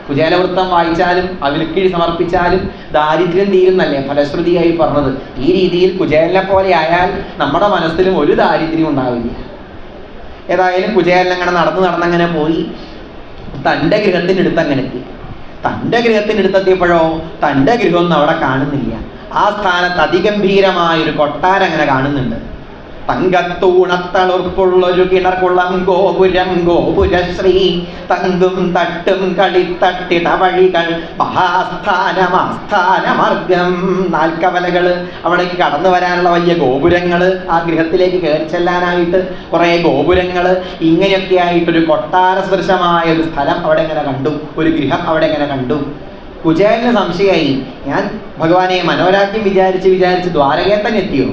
കുചേലവൃത്തം വായിച്ചാലും അവിൽക്കിഴി സമർപ്പിച്ചാലും ദാരിദ്ര്യം തീരുന്നല്ലേ ഫലശ്രുതിയായി പറഞ്ഞത്. ഈ രീതിയിൽ കുചേലനെ പോലെ ആയാൽ നമ്മുടെ മനസ്സിലും ഒരു ദാരിദ്ര്യം ഉണ്ടാവില്ല. ഏതായാലും കുചേലൻ അങ്ങനെ നടന്നങ്ങനെ പോയി തൻ്റെ ഗൃഹത്തിനടുത്ത് അങ്ങനെ എത്തി. തൻ്റെ ഗൃഹത്തിനടുത്തെത്തിയപ്പോഴോ തൻ്റെ ഗൃഹമൊന്നും അവിടെ കാണുന്നില്ല. ആ സ്ഥാനത്ത് അതിഗംഭീരമായൊരു കൊട്ടാരം അങ്ങനെ കാണുന്നുണ്ട്. തങ്കത്തൂണത്തളുർപ്പുള്ളൊരു കിണർകുളം ഗോപുരം ഗോപുരശ്രീ തങ്കും തട്ടും കളിത്തട്ടിട വഴികൾ മഹാസ്ഥാനമാസ്ഥാനമാർഗം. 4 കവലകൾ, അവിടേക്ക് കടന്നു വരാനുള്ള വലിയ ഗോപുരങ്ങൾ, ആ ഗൃഹത്തിലേക്ക് കയറി ചെല്ലാനായിട്ട് കുറേ ഗോപുരങ്ങൾ, ഇങ്ങനെയൊക്കെ ആയിട്ടൊരു കൊട്ടാര സദൃശമായ ഒരു സ്ഥലം അവിടെ ഇങ്ങനെ കണ്ടു, ഒരു ഗൃഹം അവിടെ ഇങ്ങനെ കണ്ടു. കുചേലന് സംശയമായി. ഞാൻ ഭഗവാനെ മനോരാജ്യം വിചാരിച്ച് ദ്വാരകയിൽ തന്നെ എത്തിയോ?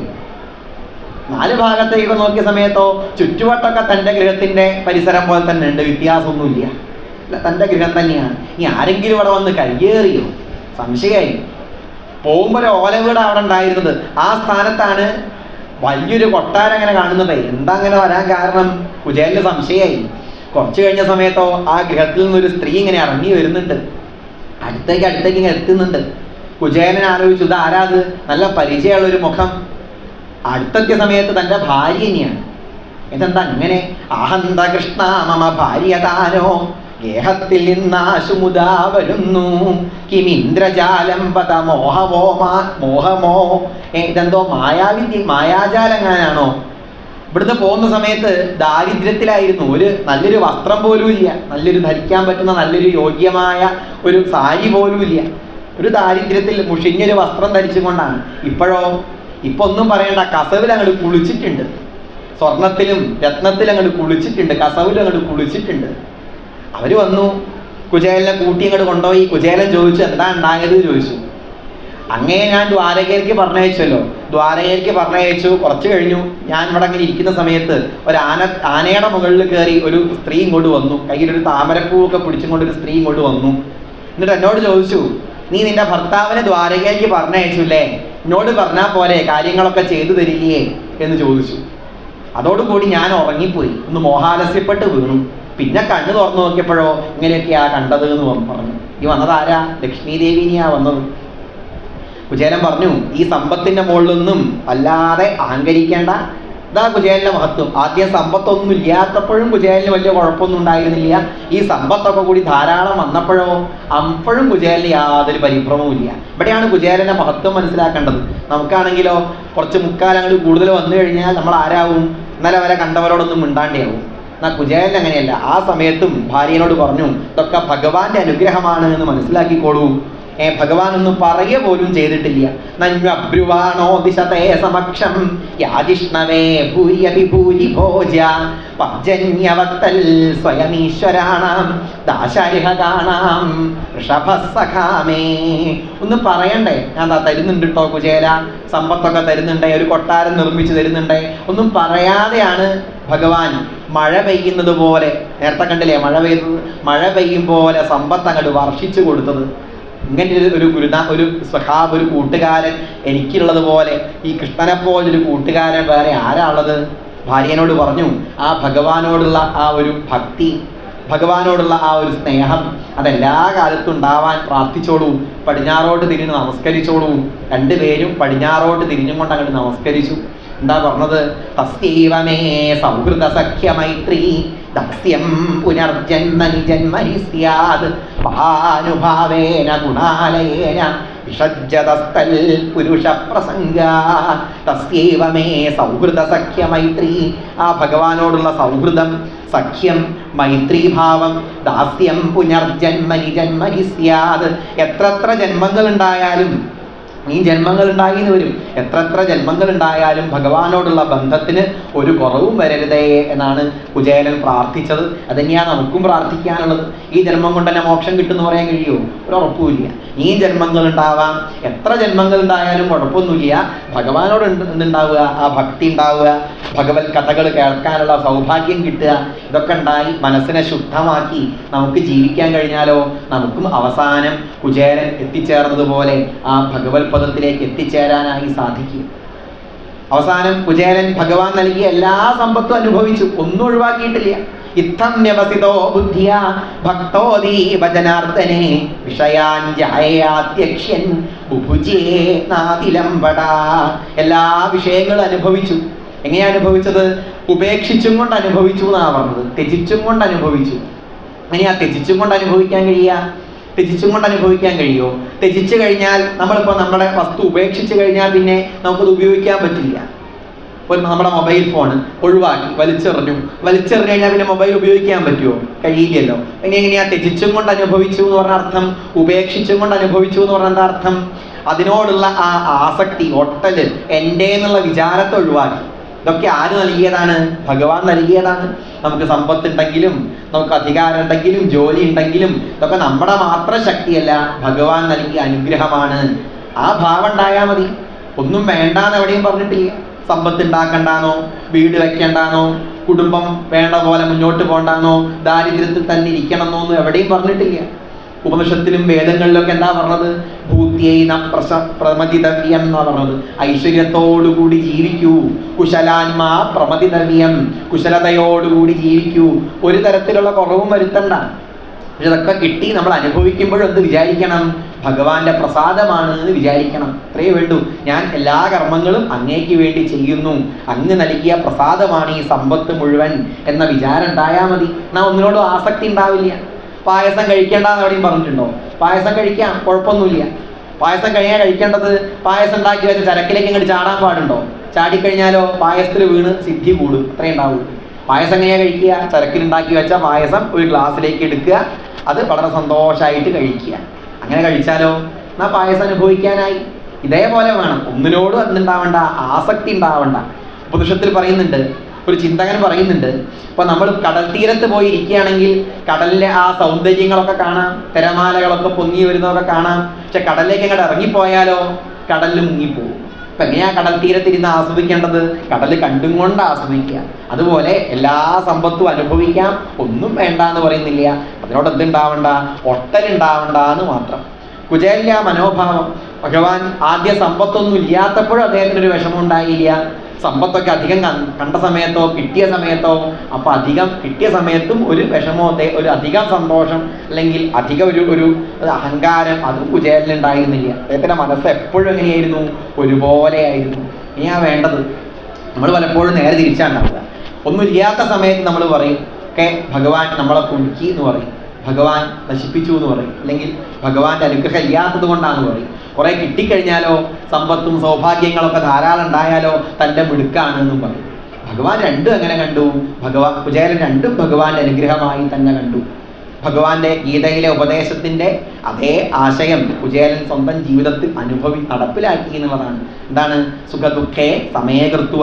4 ഭാഗത്തേക്ക് നോക്കിയ സമയത്തോ ചുറ്റുവട്ടമൊക്കെ തൻ്റെ ഗൃഹത്തിൻ്റെ പരിസരം പോലെ തന്നെ ഉണ്ട്, വ്യത്യാസമൊന്നുമില്ല. അല്ല, തൻ്റെ ഗൃഹം തന്നെയാണ്. ഇനി ആരെങ്കിലും ഇവിടെ വന്ന് കയ്യേറിയോ? സംശയമായി. പോകുമ്പോൾ ഒരു ഓല വീട് അവിടെ ഉണ്ടായിരുന്നത്, ആ സ്ഥാനത്താണ് വലിയൊരു കൊട്ടാരം അങ്ങനെ കാണുന്നത്. എന്താ അങ്ങനെ വരാൻ കാരണം? കുചേലന് സംശയമായി. കുറച്ച് കഴിഞ്ഞ സമയത്തോ ആ ഗൃഹത്തിൽ നിന്നൊരു സ്ത്രീ ഇങ്ങനെ ഇറങ്ങി വരുന്നുണ്ട്. അടുത്തേക്ക് ഇങ്ങനെ എത്തുന്നുണ്ട്. കുചേലൻ ആലോചിച്ചു, ഇത് ആരാത്? നല്ല പരിചയമുള്ളൊരു മുഖം. അടുത്തെത്തിയ സമയത്ത് തൻ്റെ ഭാര്യ തന്നെയാണ്. ഇതെന്താ അങ്ങനെ? അഹന്ത കൃഷ്ണ മമ ഭാര്യതാനോ ഗേഹത്തിൽ നിന്നാശുമുദാ വരുന്നു കിമിന്ദ്രജാലം പദ മോഹമോ. ഇതെന്തോ മായാജാലങ്ങാനാണോ? ഇവിടുന്ന് പോകുന്ന സമയത്ത് ദാരിദ്ര്യത്തിലായിരുന്നു. നല്ലൊരു വസ്ത്രം പോലും ഇല്ല, നല്ലൊരു ധരിക്കാൻ പറ്റുന്ന നല്ലൊരു യോഗ്യമായ ഒരു സാരി പോലും ഇല്ല. ഒരു ദാരിദ്ര്യത്തിൽ മുഷിഞ്ഞൊരു വസ്ത്രം ധരിച്ചുകൊണ്ടാണ്. ഇപ്പൊ ഒന്നും പറയണ്ട, കസവിൽ അങ്ങോട്ട് കുളിച്ചിട്ടുണ്ട്. സ്വർണത്തിലും രത്നത്തിലും അങ്ങോട്ട് കുളിച്ചിട്ടുണ്ട്, കസവിലും അങ്ങോട്ട് കുളിച്ചിട്ടുണ്ട്. അവര് വന്നു, കുചേലനെ കൂട്ടി അങ്ങോട്ട് കൊണ്ടുപോയി. കുചേലൻ ചോദിച്ചു, എന്താ ഉണ്ടായത് ചോദിച്ചു. അങ്ങനെ ഞാൻ ദ്വാരകയിലേക്ക് പറഞ്ഞയച്ചല്ലോ. ദ്വാരകയിലേക്ക് പറഞ്ഞയച്ചു. കുറച്ച് കഴിഞ്ഞു, ഞാൻ ഇവിടെ അങ്ങനെ ഇരിക്കുന്ന സമയത്ത് ആനയുടെ മുകളിൽ കയറി ഒരു സ്ത്രീ ഇങ്ങോട്ട് വന്നു. കയ്യിലൊരു താമരപ്പൂവൊക്കെ പിടിച്ചുകൊണ്ടൊരു സ്ത്രീ ഇങ്ങോട്ട് വന്നു. എന്നിട്ട് എന്നോട് ചോദിച്ചു, നീ നിന്റെ ഭർത്താവിനെ ദ്വാരകയിലേക്ക് പറഞ്ഞയച്ചില്ലേ, എന്നോട് പറഞ്ഞാൽ പോലെ കാര്യങ്ങളൊക്കെ ചെയ്തു തരില്ലേ എന്ന് ചോദിച്ചു. അതോടുകൂടി ഞാൻ ഉറങ്ങിപ്പോയി, ഒന്ന് മോഹാലസ്യപ്പെട്ട് വീണു. പിന്നെ കണ്ണു തുറന്നു നോക്കിയപ്പോഴോ ഇങ്ങനെയൊക്കെയാ കണ്ടത് എന്ന് പറഞ്ഞു. ഈ വന്നതാരാ? ലക്ഷ്മി ദേവിനെയാ വന്നത്. കുചേലൻ പറഞ്ഞു, ഈ സമ്പത്തിന്റെ മുകളിലൊന്നും അല്ലാതെ അഹങ്കരിക്കേണ്ട, ഇതാ കുചേലന്റെ മഹത്വം. ആദ്യം സമ്പത്തൊന്നും ഇല്ലാത്തപ്പോഴും കുചേലന് വലിയ കുഴപ്പമൊന്നും ഉണ്ടായിരുന്നില്ല. ഈ സമ്പത്തൊക്കെ കൂടി ധാരാളം വന്നപ്പോഴോ അപ്പോഴും കുചേലന് യാതൊരു പരിഭ്രമവും ഇല്ല. ഇവിടെയാണ് കുചേലന്റെ മഹത്വം മനസ്സിലാക്കേണ്ടത്. നമുക്കാണെങ്കിലോ കുറച്ച് മുക്കാലങ്ങൾ കൂടുതൽ വന്നു കഴിഞ്ഞാൽ നമ്മൾ ആരാവും? ഇന്നലെ വരെ കണ്ടവരോടൊന്നും മിണ്ടാണ്ടിയാവും. എന്നാൽ കുചേലൻ അങ്ങനെയല്ല. ആ സമയത്തും ഭാര്യനോട് പറഞ്ഞു, ഇതൊക്കെ ഭഗവാന്റെ അനുഗ്രഹമാണ് എന്ന് മനസ്സിലാക്കിക്കോളൂ. ഭഗവാൻ ഒന്നും പറയുക പോലും ചെയ്തിട്ടില്ല. നന്വബ്രുവാണോ ദിശതേ സമക്ഷം യാജിഷ്ണവേ ഭൂര്യഭിഭൂരി ഭോജ പർജന്യവക്തൽ സ്വയമീശ്വരാണാം ദാശാരിഹകാണാം ഋഷഭസഖാമേ. ഒന്ന് പറയണ്ടേ? ഞാൻ തരുന്നുണ്ട് കേട്ടോ കുചേല, സമ്പത്തൊക്കെ തരുന്നുണ്ടേ, ഒരു കൊട്ടാരം നിർമ്മിച്ചു തരുന്നുണ്ടേ. ഒന്നും പറയാതെയാണ് ഭഗവാൻ മഴ പെയ്യുന്നത് പോലെ, നേരത്തെ കണ്ടില്ലേ മഴ പെയ്യും പോലെ സമ്പത്ത് അങ്ങോട്ട് വർഷിച്ചു കൊടുത്തത്. ഇങ്ങനെ ഒരു സ്വഹാബ്, ഒരു കൂട്ടുകാരൻ എനിക്കുള്ളത് പോലെ ഈ കൃഷ്ണനെ പോലൊരു കൂട്ടുകാരൻ വേറെ ആരാ ഉള്ളത്? ഭാര്യനോട് പറഞ്ഞു, ആ ഭഗവാനോടുള്ള ആ ഒരു ഭക്തി, ഭഗവാനോടുള്ള ആ ഒരു സ്നേഹം അതെല്ലാ കാലത്തും ഉണ്ടാവാൻ പ്രാർത്ഥിച്ചോളൂ. പടിഞ്ഞാറോട്ട് തിരിഞ്ഞ് നമസ്കരിച്ചോളൂ. രണ്ടുപേരും പടിഞ്ഞാറോട്ട് തിരിഞ്ഞും കൊണ്ട് അങ്ങോട്ട് നമസ്കരിച്ചു. എന്താ പറഞ്ഞത്? തസ്യൈവമേ സൗഹൃദ സഖ്യ മൈത്രീ ദക്ഷ്യം പുനർജന്മനി ജന്മനി സ്യാത് ഭാനുഭാവേന ഗുണാലയേന വിഷജ്ജതസ്തൽ പുരുഷ പ്രസംഗ. തസ്യൈവമേ സൗഹൃദ സഖ്യ മൈത്രീ, ആ ഭഗവാനോടുള്ള സൗഹൃദം, സഖ്യം, മൈത്രീഭാവം, ദാസ്യം പുനർജന്മനി ജന്മനി സ്യാത്. എത്ര ജന്മങ്ങൾ ഉണ്ടായാലും ഈ ജന്മങ്ങൾ ഉണ്ടായി വരും. എത്ര ജന്മങ്ങൾ ഉണ്ടായാലും ഭഗവാനോടുള്ള ബന്ധത്തിന് ഒരു കുറവും വരരുതേ എന്നാണ് കുചേലൻ പ്രാർത്ഥിച്ചത്. അതുതന്നെയാണ് നമുക്കും പ്രാർത്ഥിക്കാനുള്ളത്. ഈ ജന്മം കൊണ്ട് തന്നെ മോക്ഷം കിട്ടുമെന്ന് പറയാൻ കഴിയുമോ? ഒരു ഉറപ്പുമില്ല. ഈ ജന്മങ്ങൾ ഉണ്ടാവാം, എത്ര ജന്മങ്ങൾ ഉണ്ടായാലും കുഴപ്പമൊന്നുമില്ല. ഭഗവാനോട് എന്തുണ്ടാവുക? ആ ഭക്തി ഉണ്ടാവുക, ഭഗവത് കഥകൾ കേൾക്കാനുള്ള സൗഭാഗ്യം കിട്ടുക. ഇതൊക്കെ ഉണ്ടായി മനസ്സിനെ ശുദ്ധമാക്കി നമുക്ക് ജീവിക്കാൻ കഴിഞ്ഞാലോ നമുക്കും അവസാനം കുചേലൻ എത്തിച്ചേർന്നതുപോലെ ആ ഭഗവത് പദത്തിലേക്ക് എത്തിച്ചേരാനായി സാധിക്കും. അവസാനം കുചേലൻ ഭഗവാൻ നൽകിയ എല്ലാ സമ്പത്തും അനുഭവിച്ചു, ഒന്നും ഒഴിവാക്കിയിട്ടില്ല. ഇത്തം വ്യവസിതോ ബുദ്ധിയ ഭക്തോദീ വചനാർദ്ദനേ വിഷയാൻ ജായാത്യക്ഷ്യൻ ബുഭുജേ നാതിലംബട. എല്ലാ വിഷയങ്ങളും അനുഭവിച്ചു. എങ്ങനെയാ അനുഭവിച്ചത്? ഉപേക്ഷിച്ചും കൊണ്ട് അനുഭവിച്ചു എന്നാണ് പറഞ്ഞത്. ത്യജിച്ചും കൊണ്ട് അനുഭവിച്ചു. എങ്ങനെയാ ത്യജിച്ചും കൊണ്ട് അനുഭവിക്കാൻ കഴിയുക? ത്യജിച്ചും കൊണ്ട് അനുഭവിക്കാൻ കഴിയുമോ? ത്യജിച്ചു കഴിഞ്ഞാൽ നമ്മളിപ്പോൾ നമ്മുടെ വസ്തു ഉപേക്ഷിച്ചു കഴിഞ്ഞാൽ പിന്നെ നമുക്കത് ഉപയോഗിക്കാൻ പറ്റില്ല. ഇപ്പോൾ നമ്മുടെ മൊബൈൽ ഫോൺ ഒഴിവാക്കി വലിച്ചെറിഞ്ഞു കഴിഞ്ഞാൽ പിന്നെ മൊബൈൽ ഉപയോഗിക്കാൻ പറ്റുമോ? കഴിയില്ലല്ലോ. ഇനി എങ്ങനെയാ ത്യജിച്ചും കൊണ്ട് അനുഭവിച്ചു എന്ന് പറഞ്ഞ അർത്ഥം? ഉപേക്ഷിച്ചും കൊണ്ട് അനുഭവിച്ചു എന്ന് പറഞ്ഞ എന്താ അർത്ഥം? അതിനോടുള്ള ആ ആസക്തി, ഒട്ടല്, എൻ്റെ എന്നുള്ള വിചാരത്തെ ഒഴിവാക്കി. ഇതൊക്കെ ആര് നൽകിയതാണ്? ഭഗവാൻ നൽകിയതാണ്. നമുക്ക് സമ്പത്തുണ്ടെങ്കിലും നമുക്ക് അധികാരം ഉണ്ടെങ്കിലും ജോലി ഉണ്ടെങ്കിലും ഇതൊക്കെ നമ്മുടെ മാത്രം ശക്തിയല്ല, ഭഗവാൻ നൽകിയ അനുഗ്രഹമാണ്. ആ ഭാവം ഉണ്ടായാൽ മതി. ഒന്നും വേണ്ടാന്ന് എവിടെയും പറഞ്ഞിട്ടില്ല. സമ്പത്ത് ഉണ്ടാക്കണ്ടാന്നോ, വീട് വെക്കണ്ടാന്നോ, കുടുംബം വേണ്ട പോലെ മുന്നോട്ട് പോകണ്ടാന്നോ, ദാരിദ്ര്യത്തിൽ തന്നെ ഇരിക്കണമെന്നോ എവിടെയും പറഞ്ഞിട്ടില്ല. ഉപനിഷത്തിലും വേദങ്ങളിലൊക്കെ എന്താ പറഞ്ഞത്? ഭൂത്യൈന പ്രമതിതവ്യം എന്നാ പറഞ്ഞത്. ഐശ്വര്യത്തോടുകൂടി ജീവിക്കൂ, കുശലാന്മാ പ്രമതിതവ്യം, കുശലതയോടുകൂടി ജീവിക്കൂ, ഒരു തരത്തിലുള്ള കുറവും വരുത്തണ്ട. ഇതൊക്കെ കിട്ടി നമ്മൾ അനുഭവിക്കുമ്പോഴും എന്ത് വിചാരിക്കണം? ഭഗവാന്റെ പ്രസാദമാണ് എന്ന് വിചാരിക്കണം. അത്രയേ വേണ്ടൂ. ഞാൻ എല്ലാ കർമ്മങ്ങളും അങ്ങേക്ക് വേണ്ടി ചെയ്യുന്നു, അങ്ങ് നൽകിയ പ്രസാദമാണ് ഈ സമ്പത്ത് മുഴുവൻ എന്ന വിചാരം ഉണ്ടായാൽ മതി. എന്നാ ഒന്നിനോടും ആസക്തി ഉണ്ടാവില്ല. പായസം കഴിക്കേണ്ടെന്ന് എവിടെയും പറഞ്ഞിട്ടുണ്ടോ? പായസം കഴിക്കാം, കുഴപ്പമൊന്നുമില്ല. പായസം കഴിക്കേണ്ടത് പായസം ഉണ്ടാക്കി വെച്ച ചരക്കിലേക്ക് അങ്ങോട്ട് ചാടാൻ പാടുണ്ടോ? ചാടിക്കഴിഞ്ഞാലോ പായസത്തിൽ വീണ് സിദ്ധി കൂടും, അത്രേ ഉണ്ടാവുള്ളൂ. പായസം എങ്ങനെയാ കഴിക്കുക? ചരക്കിലുണ്ടാക്കി വെച്ച പായസം ഒരു ഗ്ലാസ്സിലേക്ക് എടുക്കുക, അത് വളരെ സന്തോഷമായിട്ട് കഴിക്കുക. അങ്ങനെ കഴിച്ചാലോ എന്നാ പായസം അനുഭവിക്കാനായി. ഇതേപോലെ വേണം. ഒന്നിനോടും എന്തുണ്ടാവണ്ട? ആസക്തി ഉണ്ടാവണ്ട. ഉപനിഷത്തിൽ പറയുന്നുണ്ട്, ഒരു ചിന്തകൻ പറയുന്നുണ്ട്, ഇപ്പൊ നമ്മൾ കടൽ തീരത്ത് പോയി ഇരിക്കുകയാണെങ്കിൽ കടലിലെ ആ സൗന്ദര്യങ്ങളൊക്കെ കാണാം, തിരമാലകളൊക്കെ പൊങ്ങി വരുന്നതൊക്കെ കാണാം. പക്ഷെ കടലിലേക്ക് അങ്ങോട്ട് ഇറങ്ങിപ്പോയാലോ കടലിൽ മുങ്ങിപ്പോകും. അപ്പൊ എങ്ങനെയാ കടൽ തീരത്തിരുന്ന് ആസ്വദിക്കേണ്ടത്? കടൽ കണ്ടും കൊണ്ട് ആസ്വദിക്കുക. അതുപോലെ എല്ലാ സമ്പത്തും അനുഭവിക്കാം, ഒന്നും വേണ്ട എന്ന് പറയുന്നില്ല. അതിനോട് എന്തുണ്ടാവണ്ട? ഒട്ടലുണ്ടാവണ്ട എന്ന് മാത്രം. കുചേലന്റെ ആ മനോഭാവം, ഭഗവാൻ ആദ്യ സമ്പത്തൊന്നും ഇല്ലാത്തപ്പോഴും അദ്ദേഹത്തിനൊരു വിഷമം ഉണ്ടായില്ല. സമ്പത്തൊക്കെ അധികം കണ്ട സമയത്തോ കിട്ടിയ സമയത്തോ, അപ്പൊ അധികം കിട്ടിയ സമയത്തും ഒരു വിഷമോ, ഒരു അധികം സന്തോഷം അല്ലെങ്കിൽ അധികം ഒരു അഹങ്കാരം അതും കുചേലനുണ്ടായിരുന്നില്ല. അദ്ദേഹത്തിന്റെ മനസ്സ് എപ്പോഴും എങ്ങനെയായിരുന്നു? ഒരുപോലെയായിരുന്നു. ഇനിയാ വേണ്ടത്. നമ്മൾ പലപ്പോഴും നേരെ തിരിച്ചാണ്ടാവുക. ഒന്നുമില്ലാത്ത സമയത്ത് നമ്മൾ പറയും ഒക്കെ ഭഗവാൻ നമ്മളെ കുലുക്കി എന്ന് പറയും, ഭഗവാൻ നശിപ്പിച്ചു എന്ന് പറയും, അല്ലെങ്കിൽ ഭഗവാന്റെ അനുഗ്രഹം ഇല്ലാത്തത് കൊണ്ടാണെന്ന് പറയും. കുറെ കിട്ടിക്കഴിഞ്ഞാലോ സമ്പത്തും സൗഭാഗ്യങ്ങളൊക്കെ ധാരാളം ഉണ്ടായാലോ തൻ്റെ മിടുക്കാണ് എന്നും പറയും. ഭഗവാൻ രണ്ടും എങ്ങനെ കണ്ടു? കുചേലൻ രണ്ടും ഭഗവാന്റെ അനുഗ്രഹമായി തന്നെ കണ്ടു. ഭഗവാന്റെ ഗീതയിലെ ഉപദേശത്തിന്റെ അതേ ആശയം കുചേലൻ സ്വന്തം ജീവിതത്തിൽ നടപ്പിലാക്കി എന്നുള്ളതാണ്. എന്താണ്? സുഖദുഃഖേ സമേകൃത്വ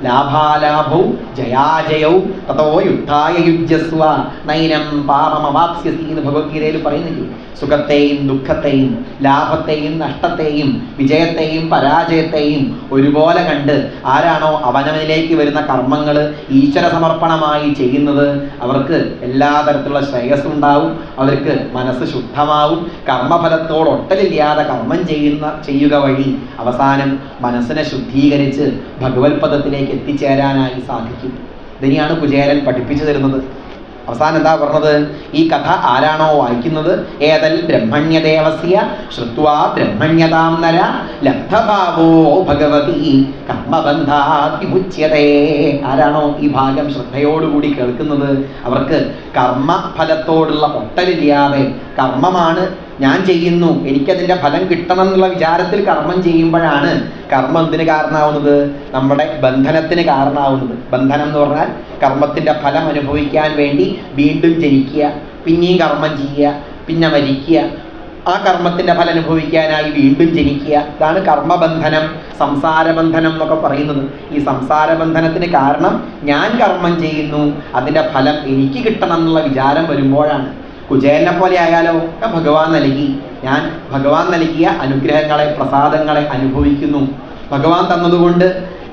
ലാഭാലാഭൗ ജയാജയൗ തതോ യുദ്ധായ യുജ്യസ്വ നൈനം പാപമവാപ്സ്യസി എന്ന് ഭഗവത്ഗീതയിൽ പറയുന്നില്ലേ? സുഖത്തെയും ദുഃഖത്തെയും ലാഭത്തെയും നഷ്ടത്തെയും വിജയത്തെയും പരാജയത്തെയും ഒരുപോലെ കണ്ട് ആരാണോ അവനവനിലേക്ക് വരുന്ന കർമ്മങ്ങൾ ഈശ്വര സമർപ്പണമായി ചെയ്യുന്നത് അവർക്ക് എല്ലാ തരത്തിലുള്ള ശ്രേയസ്സും ഉണ്ടാവും, അവർക്ക് മനസ്സ് ശുദ്ധമാവും. കർമ്മഫലത്തോട് ഒട്ടലില്ലാതെ കർമ്മം ചെയ്യുക വഴി അവസാനം മനസ്സിനെ ശുദ്ധീകരിച്ച് ഭഗവത് പദത്തിലേക്ക് എത്തിച്ചേരാനായി സാധിക്കും. ഇതിനെയാണ് കുചേലൻ പഠിപ്പിച്ചു തരുന്നത്. അവസാനം എന്താ പറഞ്ഞത്? ഈ കഥ ആരാണോ വായിക്കുന്നത്, ഏതൽ ബ്രഹ്മണ്യദേവസ്യ ശ്രുത്വാ ബ്രഹ്മണ്യതാം നര ലബ്ധഭാവോ ഭഗവതി കർമ്മബന്ധാത് വിമുച്യതേ. ആരാണോ ഈ ഭാഗം ശ്രദ്ധയോടുകൂടി കേൾക്കുന്നത് അവർക്ക് കർമ്മഫലത്തോടുള്ള ഒട്ടലില്ലാതെ, കർമ്മമാണ് ഞാൻ ചെയ്യുന്നു എനിക്കതിൻ്റെ ഫലം കിട്ടണം എന്നുള്ള വിചാരത്തിൽ കർമ്മം ചെയ്യുമ്പോഴാണ് കർമ്മം എന്തിന് കാരണമാവുന്നത്? നമ്മുടെ ബന്ധനത്തിന് കാരണമാവുന്നത്. ബന്ധനം എന്ന് പറഞ്ഞാൽ കർമ്മത്തിൻ്റെ ഫലം അനുഭവിക്കാൻ വേണ്ടി വീണ്ടും ജനിക്കുക, പിന്നെയും കർമ്മം ചെയ്യുക, പിന്നെ മരിക്കുക, ആ കർമ്മത്തിൻ്റെ ഫലം അനുഭവിക്കാനായി വീണ്ടും ജനിക്കുക. ഇതാണ് കർമ്മബന്ധനം, സംസാരബന്ധനം എന്നൊക്കെ പറയുന്നത്. ഈ സംസാരബന്ധനത്തിന് കാരണം ഞാൻ കർമ്മം ചെയ്യുന്നു, അതിൻ്റെ ഫലം എനിക്ക് കിട്ടണം എന്നുള്ള വിചാരം വരുമ്പോഴാണ്. കുചേലനെ പോലെ ആയാലോ ഭഗവാൻ നൽകി, ഞാൻ ഭഗവാൻ നൽകിയ അനുഗ്രഹങ്ങളെ പ്രസാദങ്ങളെ അനുഭവിക്കുന്നു, ഭഗവാൻ തന്നതുകൊണ്ട്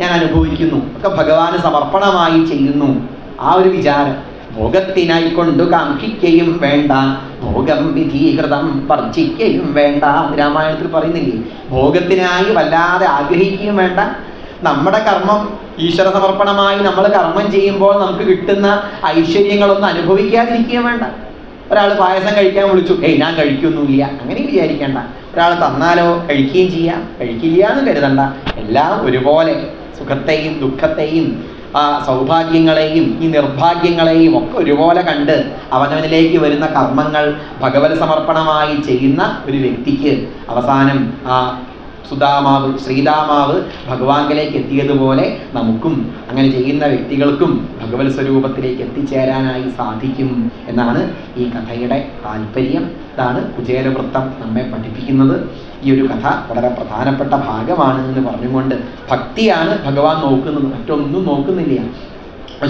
ഞാൻ അനുഭവിക്കുന്നു, ഒക്കെ ഭഗവാന് സമർപ്പണമായി ചെയ്യുന്നു. ആ ഒരു വിചാരം ഭോഗത്തിനായി കൊണ്ടു കാക്ഷിക്കുകയും വേണ്ട, ഭോഗം വിധീകൃതം വർജിക്കുകയും വേണ്ട. രാമായണത്തിൽ പറയുന്നില്ലേ? ഭോഗത്തിനായി വല്ലാതെ ആഗ്രഹിക്കുകയും വേണ്ട. നമ്മുടെ കർമ്മം ഈശ്വര സമർപ്പണമായി നമ്മൾ കർമ്മം ചെയ്യുമ്പോൾ നമുക്ക് കിട്ടുന്ന ഐശ്വര്യങ്ങളൊന്നും അനുഭവിക്കാതിരിക്കുകയും വേണ്ട. ഒരാൾ പായസം കഴിക്കാൻ വിളിച്ചു, ഞാൻ കഴിക്കൊന്നുമില്ല, അങ്ങനെ വിചാരിക്കേണ്ട. ഒരാൾ തന്നാലോ കഴിക്കുകയും ചെയ്യാം, കഴിക്കില്ല എന്ന് കരുതണ്ട. എല്ലാം ഒരുപോലെ സുഖത്തെയും ദുഃഖത്തെയും സൗഭാഗ്യങ്ങളെയും ഈ നിർഭാഗ്യങ്ങളെയും ഒക്കെ ഒരുപോലെ കണ്ട് അവനവനിലേക്ക് വരുന്ന കർമ്മങ്ങൾ ഭഗവത് സമർപ്പണമായി ചെയ്യുന്ന ഒരു വ്യക്തിക്ക് അവസാനം ശ്രീദാമാവ് ഭഗവാനിലേക്ക് എത്തിയതുപോലെ നമുക്കും അങ്ങനെ ചെയ്യുന്ന വ്യക്തികൾക്കും ഭഗവത് സ്വരൂപത്തിലേക്ക് എത്തിച്ചേരാനായി സാധിക്കും എന്നാണ് ഈ കഥയുടെ താല്പര്യം. ഇതാണ് കുചേലവൃത്തം നമ്മെ പഠിപ്പിക്കുന്നത്. ഈ ഒരു കഥ വളരെ പ്രധാനപ്പെട്ട ഭാഗമാണ് എന്ന് പറഞ്ഞുകൊണ്ട് ഭക്തിയാണ് ഭഗവാൻ നോക്കുന്നത്, മറ്റൊന്നും നോക്കുന്നില്ല.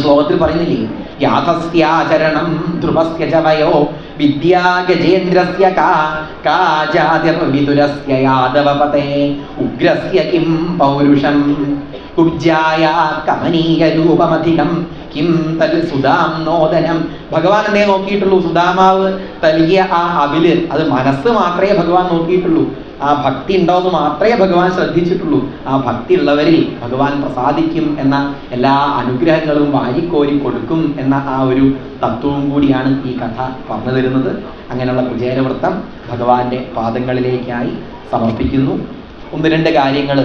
ശ്ലോകത്തിൽ പറയുന്നില്ലേ? യാഥസ്യാചരണം ധ്രുവസ്യ ച വയോ വിദ്യാ ഗജേന്ദ്രസ്യ കാജാതിർവിദുരസ്യ യാദവപതേ ഉഗ്രസ്യ കിം പൗരുഷം കുബ്ജായ കമനീയ രൂപമധികം കിം തൽ സുധാം നോദനം. ഭഗവാൻ എന്നെ നോക്കിയിട്ടുള്ളൂ? സുധാമാവ് നൽകിയ ആ അവില്, അത് മനസ്സ് മാത്രമേ ഭഗവാൻ നോക്കിയിട്ടുള്ളൂ. ആ ഭക്തി ഉണ്ടോയെന്ന് മാത്രമേ ഭഗവാൻ ശ്രദ്ധിച്ചിട്ടുള്ളൂ. ആ ഭക്തി ഉള്ളവരിൽ ഭഗവാൻ പ്രസാദിക്കും എന്ന എല്ലാ അനുഗ്രഹങ്ങളും വാരിക്കോരി കൊടുക്കും എന്ന ആ ഒരു തത്വവും കൂടിയാണ് ഈ കഥ പറഞ്ഞു തരുന്നത്. അങ്ങനെയുള്ള കുചേലവൃത്തം ഭഗവാന്റെ പാദങ്ങളിലേക്കായി സമർപ്പിക്കുന്നു. ഒന്ന് രണ്ട് കാര്യങ്ങൾ